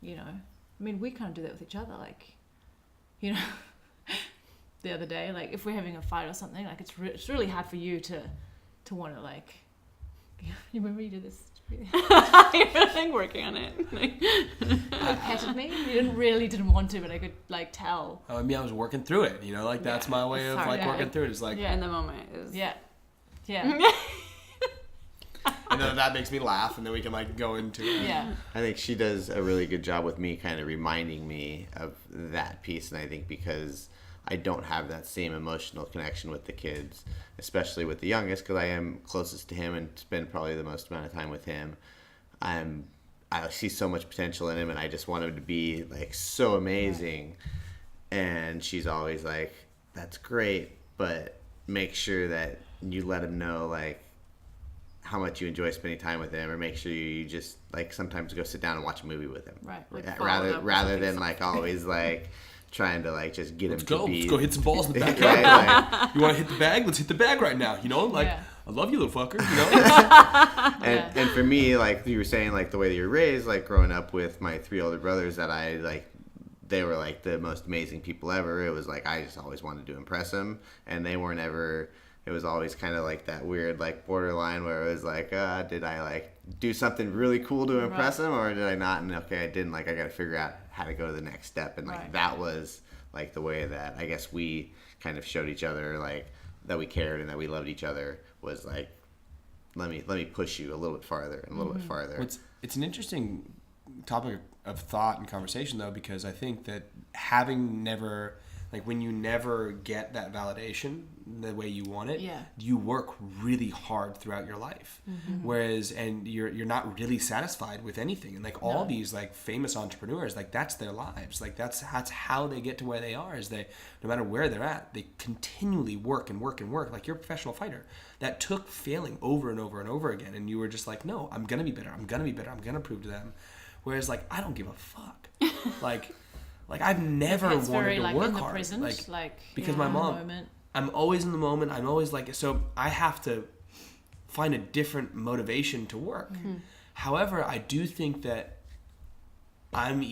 S4: you know, I mean, we kind of do that with each other. Like, you know, the other day, like if we're having a fight or something, like it's really hard for you to want to like You remember you did this?
S3: I'm working on it.
S4: You patted me. You didn't want to, but I could like tell.
S1: I mean, I was working through it, like that's my way of like working through it. It's like
S3: in the moment is
S4: yeah.
S1: And then that makes me laugh, and then we can like go into it.
S4: Yeah.
S2: I think she does a really good job with me kind of reminding me of that piece. And I think because I don't have that same emotional connection with the kids, especially with the youngest, because I am closest to him and spend probably the most amount of time with him. I see so much potential in him, and I just want him to be like so amazing. And she's always like, that's great, but make sure that you let him know like how much you enjoy spending time with him, or make sure you just like sometimes go sit down and watch a movie with him.
S4: Right.
S3: Like,
S2: rather than like always like trying to like just get him to be.
S1: Let's go hit some balls in the backyard.
S2: Right, like,
S1: you want to hit the bag? Let's hit the bag right now. Like I love you, little fucker.
S2: And for me, like you were saying, like the way that you're raised, like growing up with my 3 older brothers, that I like, they were like the most amazing people ever. It was like I just always wanted to impress them, and they weren't ever. It was always kind of like that weird like borderline where it was like, did I like do something really cool to impress them, or did I not? And okay, I didn't. Like I got to figure out how to go to the next step, and like that was like the way that I guess we kind of showed each other like that we cared and that we loved each other, was like, let me push you a little bit farther and a little bit farther.
S1: It's an interesting topic of thought and conversation though, because I think that having never, like when you never get that validation the way you want it, you work really hard throughout your life. Whereas, and you're not really satisfied with anything. And like all these like famous entrepreneurs, like that's their lives. Like that's how they get to where they are, is they, no matter where they're at, they continually work and work and work. Like you're a professional fighter. That took failing over and over and over again. And you were just like, no, I'm going to be better. I'm going to be better. I'm going to prove to them. Whereas like, I don't give a fuck. Like I've never
S4: It's
S1: wanted
S4: very,
S1: to
S4: like,
S1: work
S4: in the
S1: hard.
S4: present,
S1: Because my mom,
S4: moment.
S1: I'm always in the moment. I'm always like, so I have to find a different motivation to work. However, I do think that it's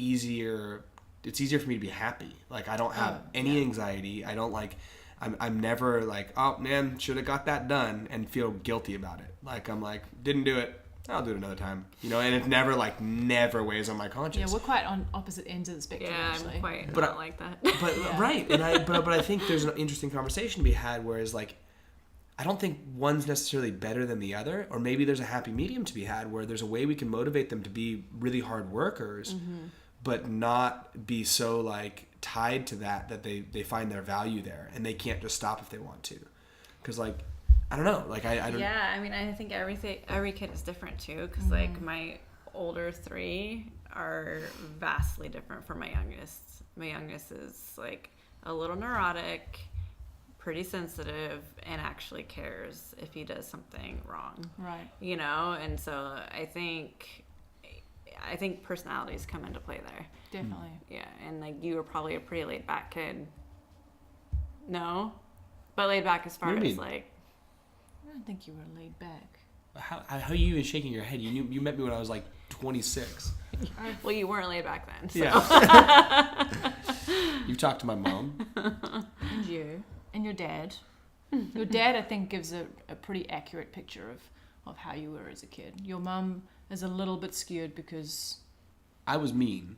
S1: easier for me to be happy. Like I don't have any anxiety. I don't like, I'm never like, oh man, should have got that done and feel guilty about it. Like I'm like, didn't do it. I'll do it another time, and it never weighs on my conscience.
S4: Yeah, we're quite on opposite ends of the spectrum.
S3: Yeah,
S4: actually.
S3: I'm quite
S1: But
S3: not like that.
S1: But right, and but I think there's an interesting conversation to be had. Whereas like, I don't think one's necessarily better than the other, or maybe there's a happy medium to be had where there's a way we can motivate them to be really hard workers, but not be so like tied to that they find their value there and they can't just stop if they want to, because like. I don't know. Like I don't.
S3: Yeah, I mean, I think every kid is different too. Because like my older 3 are vastly different from my youngest. My youngest is like a little neurotic, pretty sensitive, and actually cares if he does something wrong.
S4: Right.
S3: And so I think personalities come into play there.
S4: Definitely.
S3: Yeah, and like you were probably a pretty laid back kid. No, but laid back as far as like.
S4: I don't think you were laid back.
S1: How are you even shaking your head? You met me when I was like 26.
S3: Well, you weren't laid back then. So.
S1: Yeah. You talked to my mom.
S4: And you. And your dad. Your dad, I think, gives a pretty accurate picture of how you were as a kid. Your mum is a little bit skewed because...
S1: I was mean.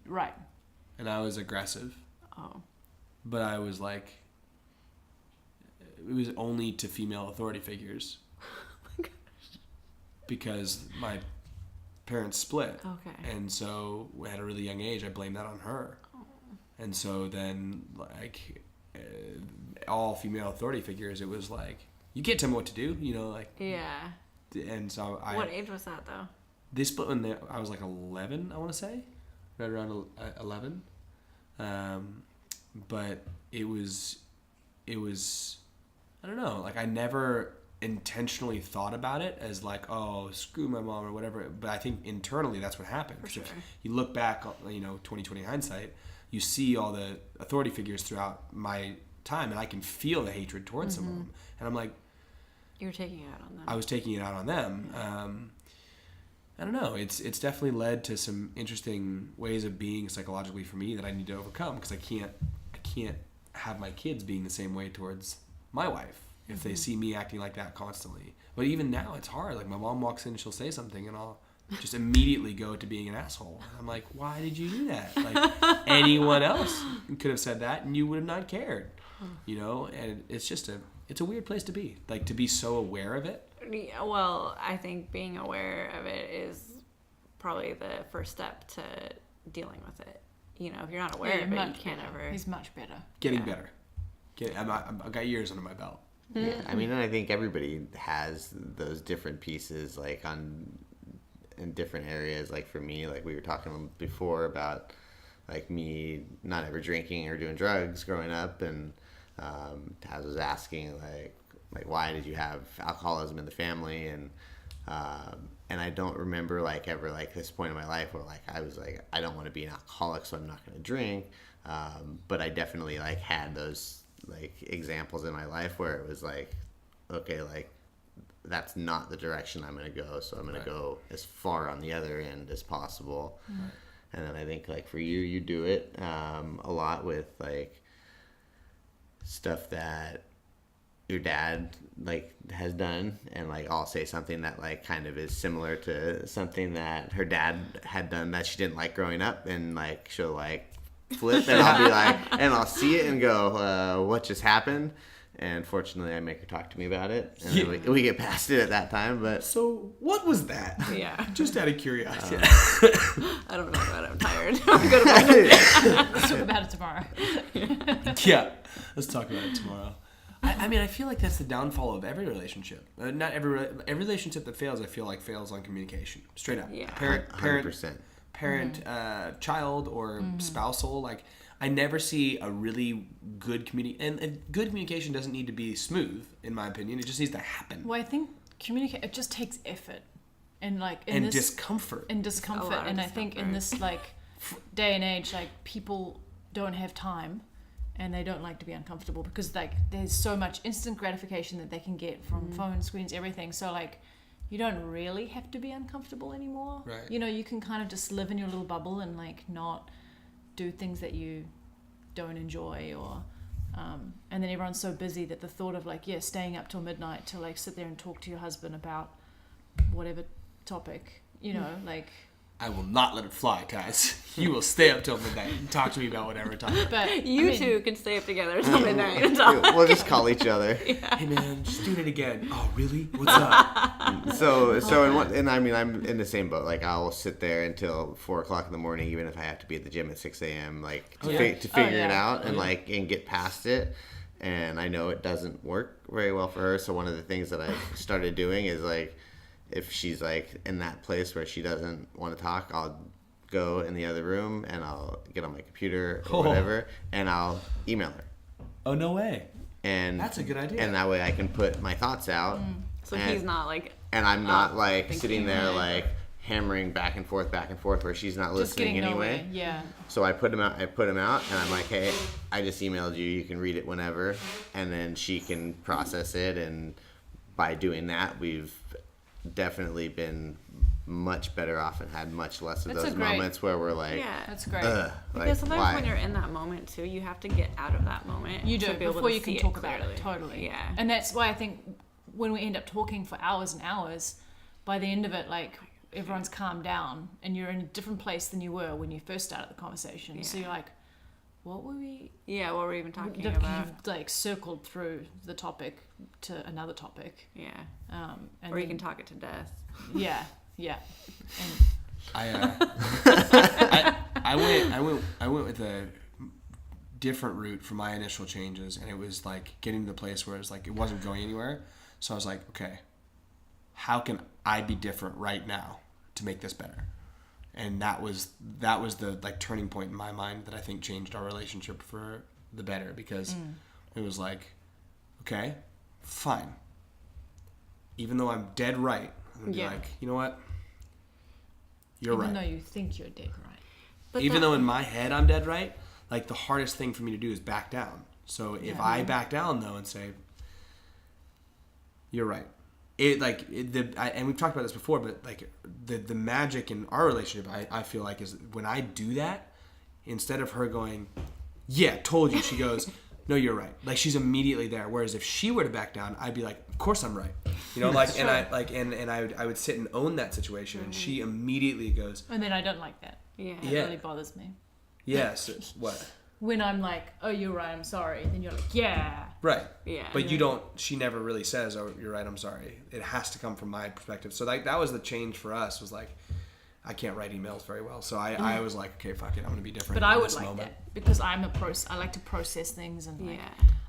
S4: Right.
S1: And I was aggressive.
S3: Oh.
S1: But I was like... It was only to female authority figures.
S3: Oh my gosh.
S1: Because my parents split.
S3: Okay.
S1: And so at a really young age, I blamed that on her.
S3: Oh.
S1: And so then, like, all female authority figures, it was like, you can't tell me what to do, like.
S3: Yeah.
S1: And so
S3: What age was that, though?
S1: They split when I was like 11, I want to say. Right around 11. But it was... I don't know, like I never intentionally thought about it as like, oh, screw my mom or whatever. But I think internally that's what happened.
S3: For sure.
S1: If you look back, 2020 hindsight, you see all the authority figures throughout my time and I can feel the hatred towards some of them. And I'm like...
S3: You were taking it out on them.
S1: I was taking it out on them. I don't know. It's definitely led to some interesting ways of being psychologically for me that I need to overcome because I can't have my kids being the same way towards my wife. if they see me acting like that constantly. But even now, it's hard. Like, my mom walks in, she'll say something, and I'll just immediately go to being an asshole. And I'm like, why did you do that? Like, anyone else could have said that, and you would have not cared. You know, and it's a weird place to be. Like, to be so aware of it.
S3: Yeah, well, I think being aware of it is probably the first step to dealing with it. You know, if you're not aware of it, you can't ever.
S4: He's much better.
S1: Getting better. I've got years under my belt.
S2: Yeah, I mean, and I think everybody has those different pieces, like in different areas. Like for me, like we were talking before about, like me not ever drinking or doing drugs growing up, and Taz was asking like why did you have alcoholism in the family, and I don't remember like ever like this point in my life where like I was like I don't want to be an alcoholic, so I'm not going to drink, but I definitely like had those like examples in my life where it was like, okay, like that's not the direction I'm going to go, so I'm going to go as far on the other end as possible. And then I think like for you do it a lot with like stuff that your dad like has done, and like I'll say something that like kind of is similar to something that her dad had done that she didn't like growing up, and like she'll like flip, and I'll be like, and I'll see it and go, what just happened? And fortunately, I make her talk to me about it, and then we get past it at that time. But
S1: so, what was that?
S3: Yeah.
S1: Just out of curiosity.
S3: I don't know about it. I'm tired. I'm go to bed.
S4: Let's talk about it tomorrow.
S1: Yeah, let's talk about it tomorrow. I mean, I feel like that's the downfall of every relationship. Not every relationship that fails, I feel like fails on communication. Straight up.
S3: Yeah.
S1: Parent,
S2: 100%.
S1: child, or spousal. Like, I never see a really good and good communication doesn't need to be smooth, in my opinion. It just needs to happen.
S4: Well, I think it just takes effort, and like
S1: discomfort.
S4: And discomfort, and I think in this like day and age, like people don't have time, and they don't like to be uncomfortable because like there's so much instant gratification that they can get from phone screens, everything. So like you don't really have to be uncomfortable anymore.
S1: Right.
S4: You know, you can kind of just live in your little bubble and like not do things that you don't enjoy, or and then everyone's so busy that the thought of like staying up till midnight to like sit there and talk to your husband about whatever topic, you know, like
S1: I will not let it fly, guys. You will stay up till midnight and talk to me about whatever topic.
S4: but
S3: You two can stay up together till midnight and talk.
S2: We'll just call each other.
S1: Hey man, just doing it again. Oh really? What's up?
S2: So and I mean I'm in the same boat. Like I'll sit there until 4:00 in the morning, even if I have to be at the gym at 6 a.m. Like to figure it out and like and get past it. And I know it doesn't work very well for her. So one of the things that I've started doing is like, if she's like in that place where she doesn't want to talk, I'll go in the other room and I'll get on my computer or whatever, and I'll email her.
S1: Oh no way!
S2: And
S1: that's a good idea.
S2: And that way I can put my thoughts out.
S3: So he's not like.
S2: And I'm not like sitting there like hammering back and forth, where she's not listening anyway.
S4: Yeah.
S2: So I put him out, and I'm like, hey, I just emailed you. You can read it whenever, and then she can process it. And by doing that, we've definitely been much better off and had much less of those moments where we're like,
S4: that's great.
S3: Because sometimes when you're in that moment too, you have to get out of that moment.
S4: You do before you can talk about
S3: clearly.
S4: it. Totally.
S3: Yeah.
S4: And that's why I think when we end up talking for hours and hours, by the end of it, like everyone's calmed down and you're in a different place than you were when you first started the conversation. Yeah. So you're like, what were we?
S3: Yeah, what were we even talking about?
S4: You've like circled through the topic to another topic.
S3: Yeah.
S4: And
S3: or you can talk it to death.
S4: Yeah. And
S1: I went with a different route for my initial changes, and it was like getting to the place where it's like it wasn't going anywhere. So I was like, okay, how can I be different right now to make this better? And that was the like turning point in my mind that I think changed our relationship for the better, because it was like, okay, fine. Even though I'm dead right, I'm gonna be like, you know what? You're right.
S4: Even though you think you're dead right.
S3: But
S1: even though in my head I'm dead right, like the hardest thing for me to do is back down. So if I back down though and say, you're right. And we've talked about this before, but like the magic in our relationship, I feel like is when I do that, instead of her going, yeah, told you, she goes, no, you're right. Like, she's immediately there. Whereas if she were to back down, I'd be like, of course I'm right. You know, like, and I would sit and own that situation. And she immediately goes,
S4: And then I don't like that.
S3: Yeah.
S4: That really bothers me.
S1: yes, what?
S4: When I'm like, oh, you're right, I'm sorry. Then you're like, yeah.
S1: Right.
S3: Yeah.
S1: But you don't, she never really says, oh, you're right, I'm sorry. It has to come from my perspective. So that was the change for us, was like, I can't write emails very well. So I was like, okay, fuck it, I'm going to be different.
S4: But I
S1: in
S4: would
S1: this
S4: like
S1: moment.
S4: that because I like to process things, and like,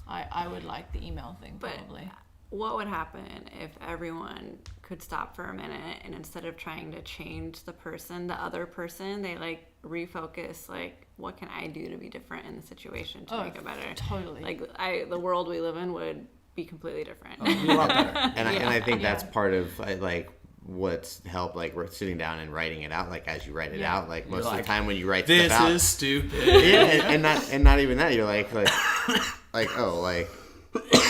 S4: I would like the email thing probably.
S3: But what would happen if everyone could stop for a minute and instead of trying to change the other person, they like refocus, like, what can I do to be different in the situation to make it better?
S4: Totally.
S3: Like, the world we live in would be completely different.
S1: Oh, it'd be a lot better.
S2: And I think that's part of like what's helped, like, we're sitting down and writing it out, like, as you write it out, like, most of the time when you write
S1: this
S2: stuff out,
S1: is stupid.
S2: yeah, and not even that, you're like oh, like,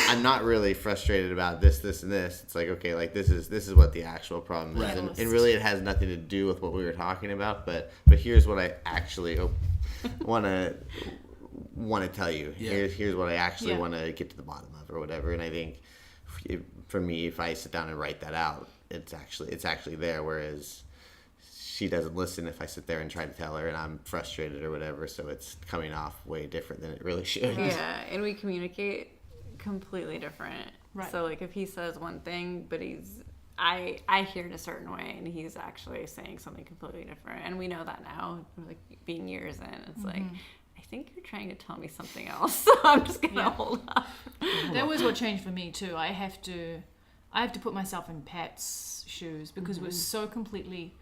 S2: I'm not really frustrated about this, and this. It's like, okay, like, this is what the actual problem is,
S1: Right.
S2: and really it has nothing to do with what we were talking about, but here's what I actually want to tell you.
S1: Yeah.
S2: Here's what I actually want to get to the bottom of, or whatever. And I think for me, if I sit down and write that out, it's actually there. Whereas she doesn't listen if I sit there and try to tell her, and I'm frustrated or whatever. So it's coming off way different than it really should.
S3: Yeah, and we communicate completely different.
S4: Right.
S3: So like if he says one thing, but I hear it a certain way, and he's actually saying something completely different, and we know that now. Like being years in, it's like, I think you're trying to tell me something else, so I'm just gonna hold up.
S4: That was what changed for me too. I have to put myself in Pat's shoes because we're so completely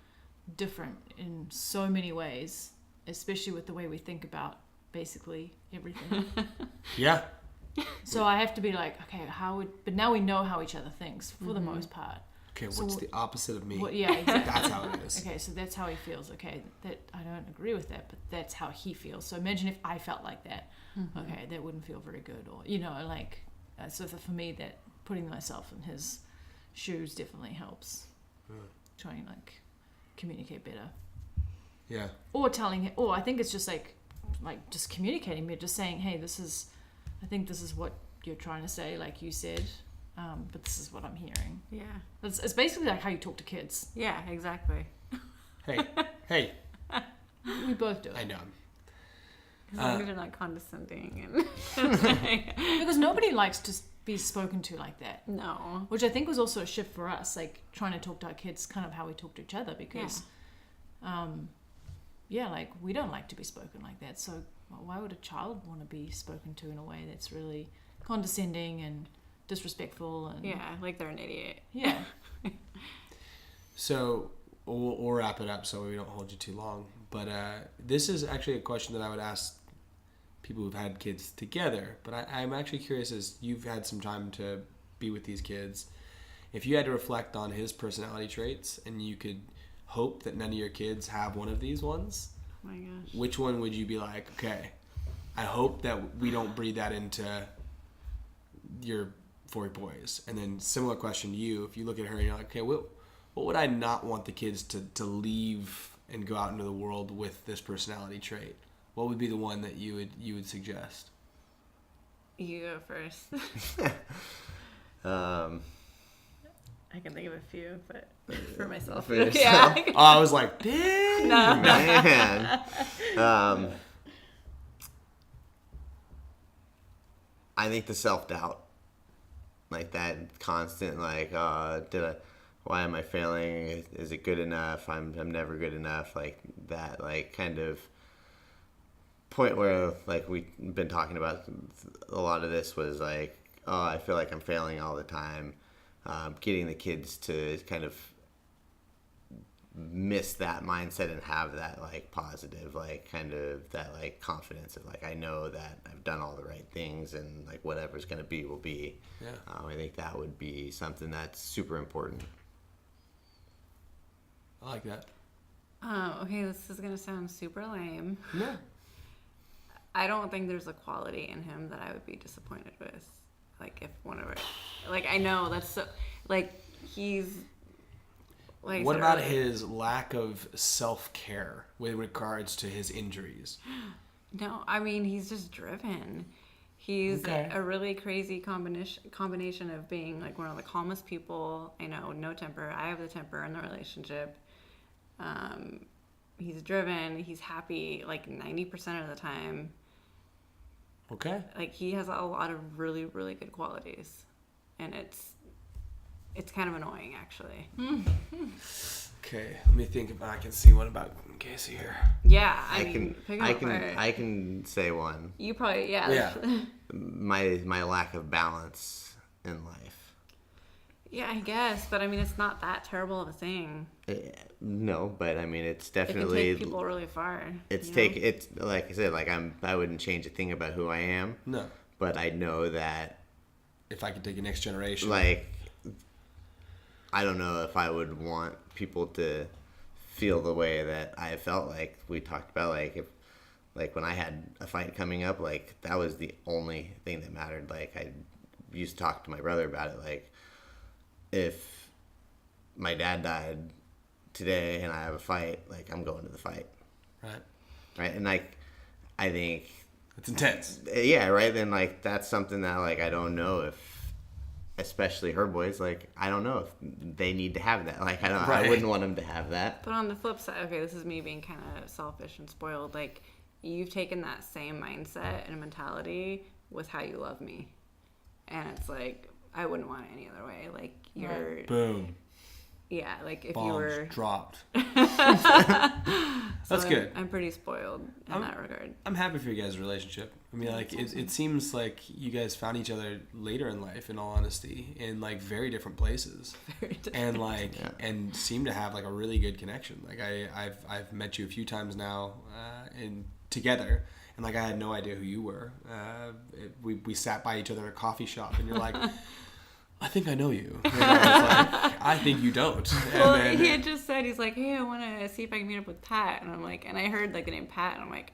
S4: different in so many ways, especially with the way we think about basically everything.
S1: Yeah.
S4: So I have to be like, okay, but now we know how each other thinks for the most part.
S1: Okay, what's the opposite of me?
S4: Yeah, exactly.
S1: That's how it is.
S4: Okay, so that's how he feels. Okay, that I don't agree with that, but that's how he feels. So imagine if I felt like that. Okay, that wouldn't feel very good, or like. So for me, that putting myself in his shoes definitely helps. Trying like communicate better.
S1: Yeah.
S4: Or telling him, or I think it's just like just communicating, but just saying, hey, I think this is what you're trying to say, like you said. But this is what I'm hearing.
S3: Yeah.
S4: It's basically like how you talk to kids.
S3: Yeah, exactly.
S1: Hey.
S4: We both do it.
S1: I know.
S3: As long as you're not condescending
S4: Because nobody likes to be spoken to like that.
S3: No.
S4: Which I think was also a shift for us, like trying to talk to our kids kind of how we talk to each other, because like we don't like to be spoken like that. So why would a child want to be spoken to in a way that's really condescending and disrespectful? And
S3: like they're an idiot.
S4: Yeah.
S1: So we'll wrap it up so we don't hold you too long. But this is actually a question that I would ask people who've had kids together. But I'm actually curious, as you've had some time to be with these kids, if you had to reflect on his personality traits and you could hope that none of your kids have one of these ones,
S3: Oh my gosh.
S1: which one would you be like, okay, I hope that we don't breed that into your 4 boys? And then similar question to you, if you look at her and you're like, okay, what would I not want the kids to leave and go out into the world with this personality trait? What would be the one that you would suggest?
S3: You go first. I can think of a few, but for myself.
S2: For yourself?
S3: Yeah.
S1: Oh, I was like, damn.
S3: No.
S2: Man. I think the self-doubt, like that constant, like, why am I failing? Is it good enough? I'm never good enough. Like that, like kind of point where, like, we've been talking about a lot of this was like, oh, I feel like I'm failing all the time. Getting the kids to kind of miss that mindset and have that, like, positive, like, kind of that, like, confidence of, like, I know that I've done all the right things and, like, whatever's going to be will be.
S1: Yeah.
S2: I think that would be something that's super important.
S1: I like that.
S3: Okay, this is going to sound super lame.
S1: No.
S3: I don't think there's a quality in him that I would be disappointed with. Like, if one of it, like, I know that's so, like, he's, like,
S1: What about his lack of self-care with regards to his injuries?
S3: No, I mean, he's just driven. He's
S1: Okay.
S3: a really crazy combination of being like one of the calmest people I know, no temper. I have the temper in the relationship. He's driven. He's happy like 90% of the time.
S1: Okay.
S3: Like he has a lot of really, really good qualities, and it's kind of annoying actually.
S1: Okay. Let me think if I can see one about Casey here.
S3: Yeah, I mean, pick 'em
S2: I
S3: apart.
S2: can say one.
S3: You probably
S1: Yeah.
S2: My lack of balance in life.
S3: Yeah, I guess, but I mean, it's not that terrible of a thing.
S2: No, but I mean, it's
S3: It can
S2: definitely
S3: take people really far.
S2: it's
S3: you know?
S2: it's like I said, like I wouldn't change a thing about who I am,
S1: No.
S2: but I know that
S1: If I could take a next generation.
S2: like I don't know if I would want people to feel the way that I felt. Like we talked about, like if like when I had a fight coming up, like that was the only thing that mattered. Like I used to talk to my brother about it, like if my dad died today and I have a fight, like I'm going to the fight,
S1: Right.
S2: and like I think
S1: It's intense.
S2: yeah, right. Then like that's something that like I don't know if, especially her boys, like I don't know if they need to have that. Like I don't,
S1: Right.
S2: I wouldn't want them to have that.
S3: But on the flip side, okay, this is me being kind of selfish and spoiled. Like, you've taken that same mindset and mentality with how you love me. And it's like, I wouldn't want it any other way. Like, you're,
S1: Boom.
S3: yeah, like if
S1: Bombs
S3: you were.
S1: dropped.
S3: So
S1: That's good.
S3: I'm pretty spoiled in that regard.
S1: I'm happy for you guys' relationship. I mean, like, it seems like you guys found each other later in life, in all honesty, in, like, very different places.
S3: Very different.
S1: And, like,
S2: Yeah.
S1: and seem to have, like, a really good connection. Like, I've met you a few times now and together, and, like, I had no idea who you were. We sat by each other in a coffee shop, and you're like... I think I know you. And I was like, I think you don't. And
S3: Well,
S1: then,
S3: he had just said, he's like, hey, I want to see if I can meet up with Pat. And I'm like, and I heard like the name Pat, and I'm like,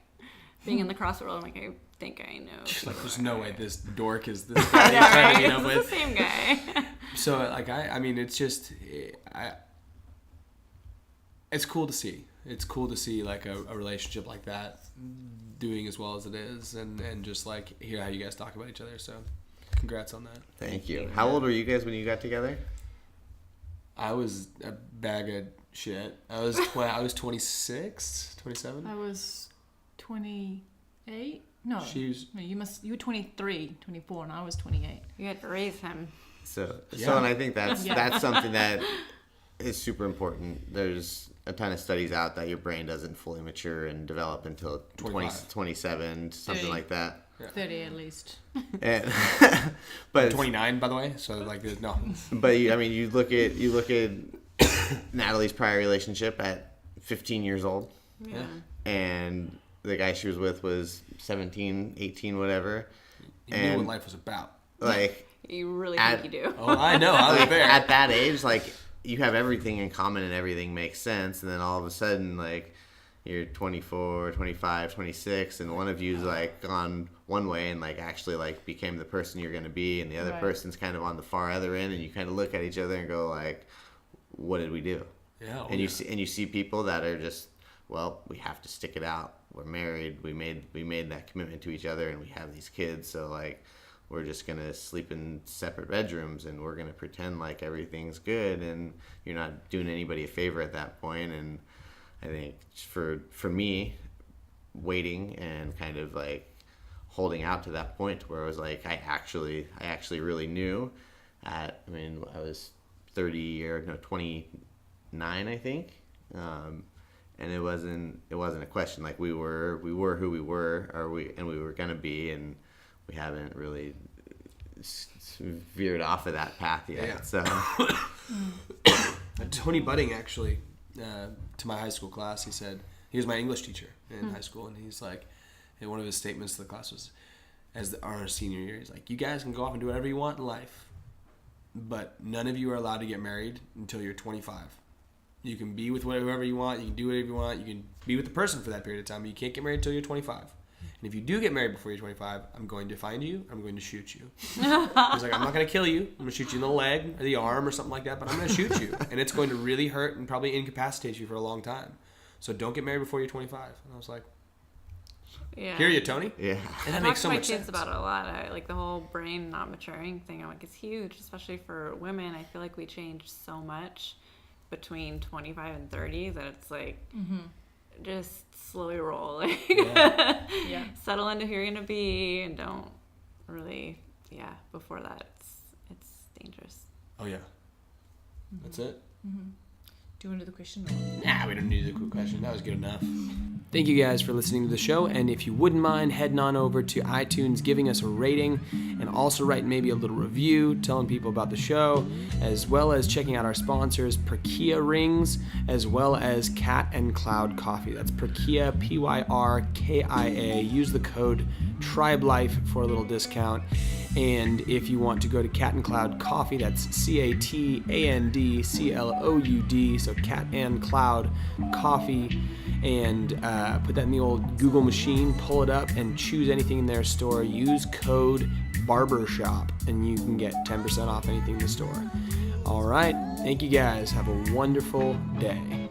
S3: being in the CrossFit world, I'm like, I think I know.
S1: she's
S3: who
S1: like, there's
S3: you
S1: no
S3: are."
S1: way this dork is this guy
S3: I
S1: you're
S3: know,
S1: trying to
S3: right?
S1: meet up
S3: It's
S1: with.
S3: the same guy.
S1: So, like, I mean, it's just, it's cool to see. It's cool to see, like, a relationship like that doing as well as it is, and just, like, hear how you guys talk about each other. So, congrats on that.
S2: Thank you. How old were you guys when you got together?
S1: I was a bag of shit. I was 26, 27.
S4: I was 28. No,
S1: She was-
S4: no, you were 23, 24, and I was 28.
S3: You had to raise him.
S2: So
S1: Yeah.
S2: and I think that's
S4: Yeah.
S2: that's something that is super important. There's a ton of studies out that your brain doesn't fully mature and develop until 20,
S1: 25.
S2: 27, something
S4: 30.
S2: like that.
S4: 30 at least.
S2: And, but
S1: 29, by the way. So, like, there's no.
S2: but you look at Natalie's prior relationship at 15 years old,
S3: Yeah.
S2: and the guy she was with was 17, 18, whatever.
S1: You knew
S2: And
S1: what life was about.
S2: like
S3: You really
S2: At-
S3: think you do.
S1: Oh, I know. I was
S2: like,
S1: there.
S2: at that age, like you have everything in common and everything makes sense, and then all of a sudden, like you're 24, 25, 26, and one of you's like gone one way and like actually like became the person you're gonna be, and the other
S4: Right.
S2: person's kind of on the far other end, and you kind of look at each other and go like, what did we do?
S1: Yeah. oh,
S2: And you
S1: yeah.
S2: see people that are just, well, we have to stick it out. We're married. We made that commitment to each other, and we have these kids. So like, we're just gonna sleep in separate bedrooms, and we're gonna pretend like everything's good, and you're not doing anybody a favor at that point. And I think for me, waiting and kind of like holding out to that point where I was like, I actually really knew. I was 29, I think. And it wasn't a question. Like we were who we were, and we were gonna be, and we haven't really veered off of that path yet.
S1: Yeah.
S2: So
S1: Tony Budding actually, to my high school class, he said he was my English teacher in high school, and he's like, and one of his statements to the class was, our senior year, he's like, you guys can go off and do whatever you want in life, but none of you are allowed to get married until you're 25. You can be with whoever you want, you can do whatever you want, you can be with the person for that period of time, but you can't get married until you're 25. And if you do get married before you're 25, I'm going to find you, I'm going to shoot you. He's like, I'm not going to kill you, I'm going to shoot you in the leg or the arm or something like that, but I'm going to shoot you. And it's going to really hurt and probably incapacitate you for a long time. So don't get married before you're 25. And I was like,
S3: Yeah.
S1: Hear you, Tony?
S2: Yeah.
S1: And that
S3: I
S1: makes
S3: talk
S1: so
S3: to my
S1: much
S3: kids
S1: sense.
S3: about it a lot. Like the whole brain not maturing thing. I'm like, it's huge, especially for women. I feel like we change so much between 25 and 30 that it's like just slowly roll. Like,
S4: Yeah.
S3: settle into who you're gonna be, and don't really. Yeah. Before that, it's dangerous.
S1: Oh, yeah. That's it?
S4: Do you want to do the question? Or?
S1: Nah, we don't need a quick question. That was good enough. Thank you guys for listening to the show. And if you wouldn't mind heading on over to iTunes, giving us a rating, and also writing maybe a little review, telling people about the show, as well as checking out our sponsors, Perkia Rings, as well as Cat and Cloud Coffee. That's Perkia, Pyrkia. Use the code TRIBELIFE for a little discount. And if you want to go to Cat and Cloud Coffee, that's CATANDCLOUD, so Cat and Cloud Coffee, and put that in the old Google machine, pull it up, and choose anything in their store. Use code BARBERSHOP, and you can get 10% off anything in the store. All right, thank you guys. Have a wonderful day.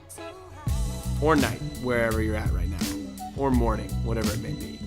S1: Or night, wherever you're at right now. Or morning, whatever it may be.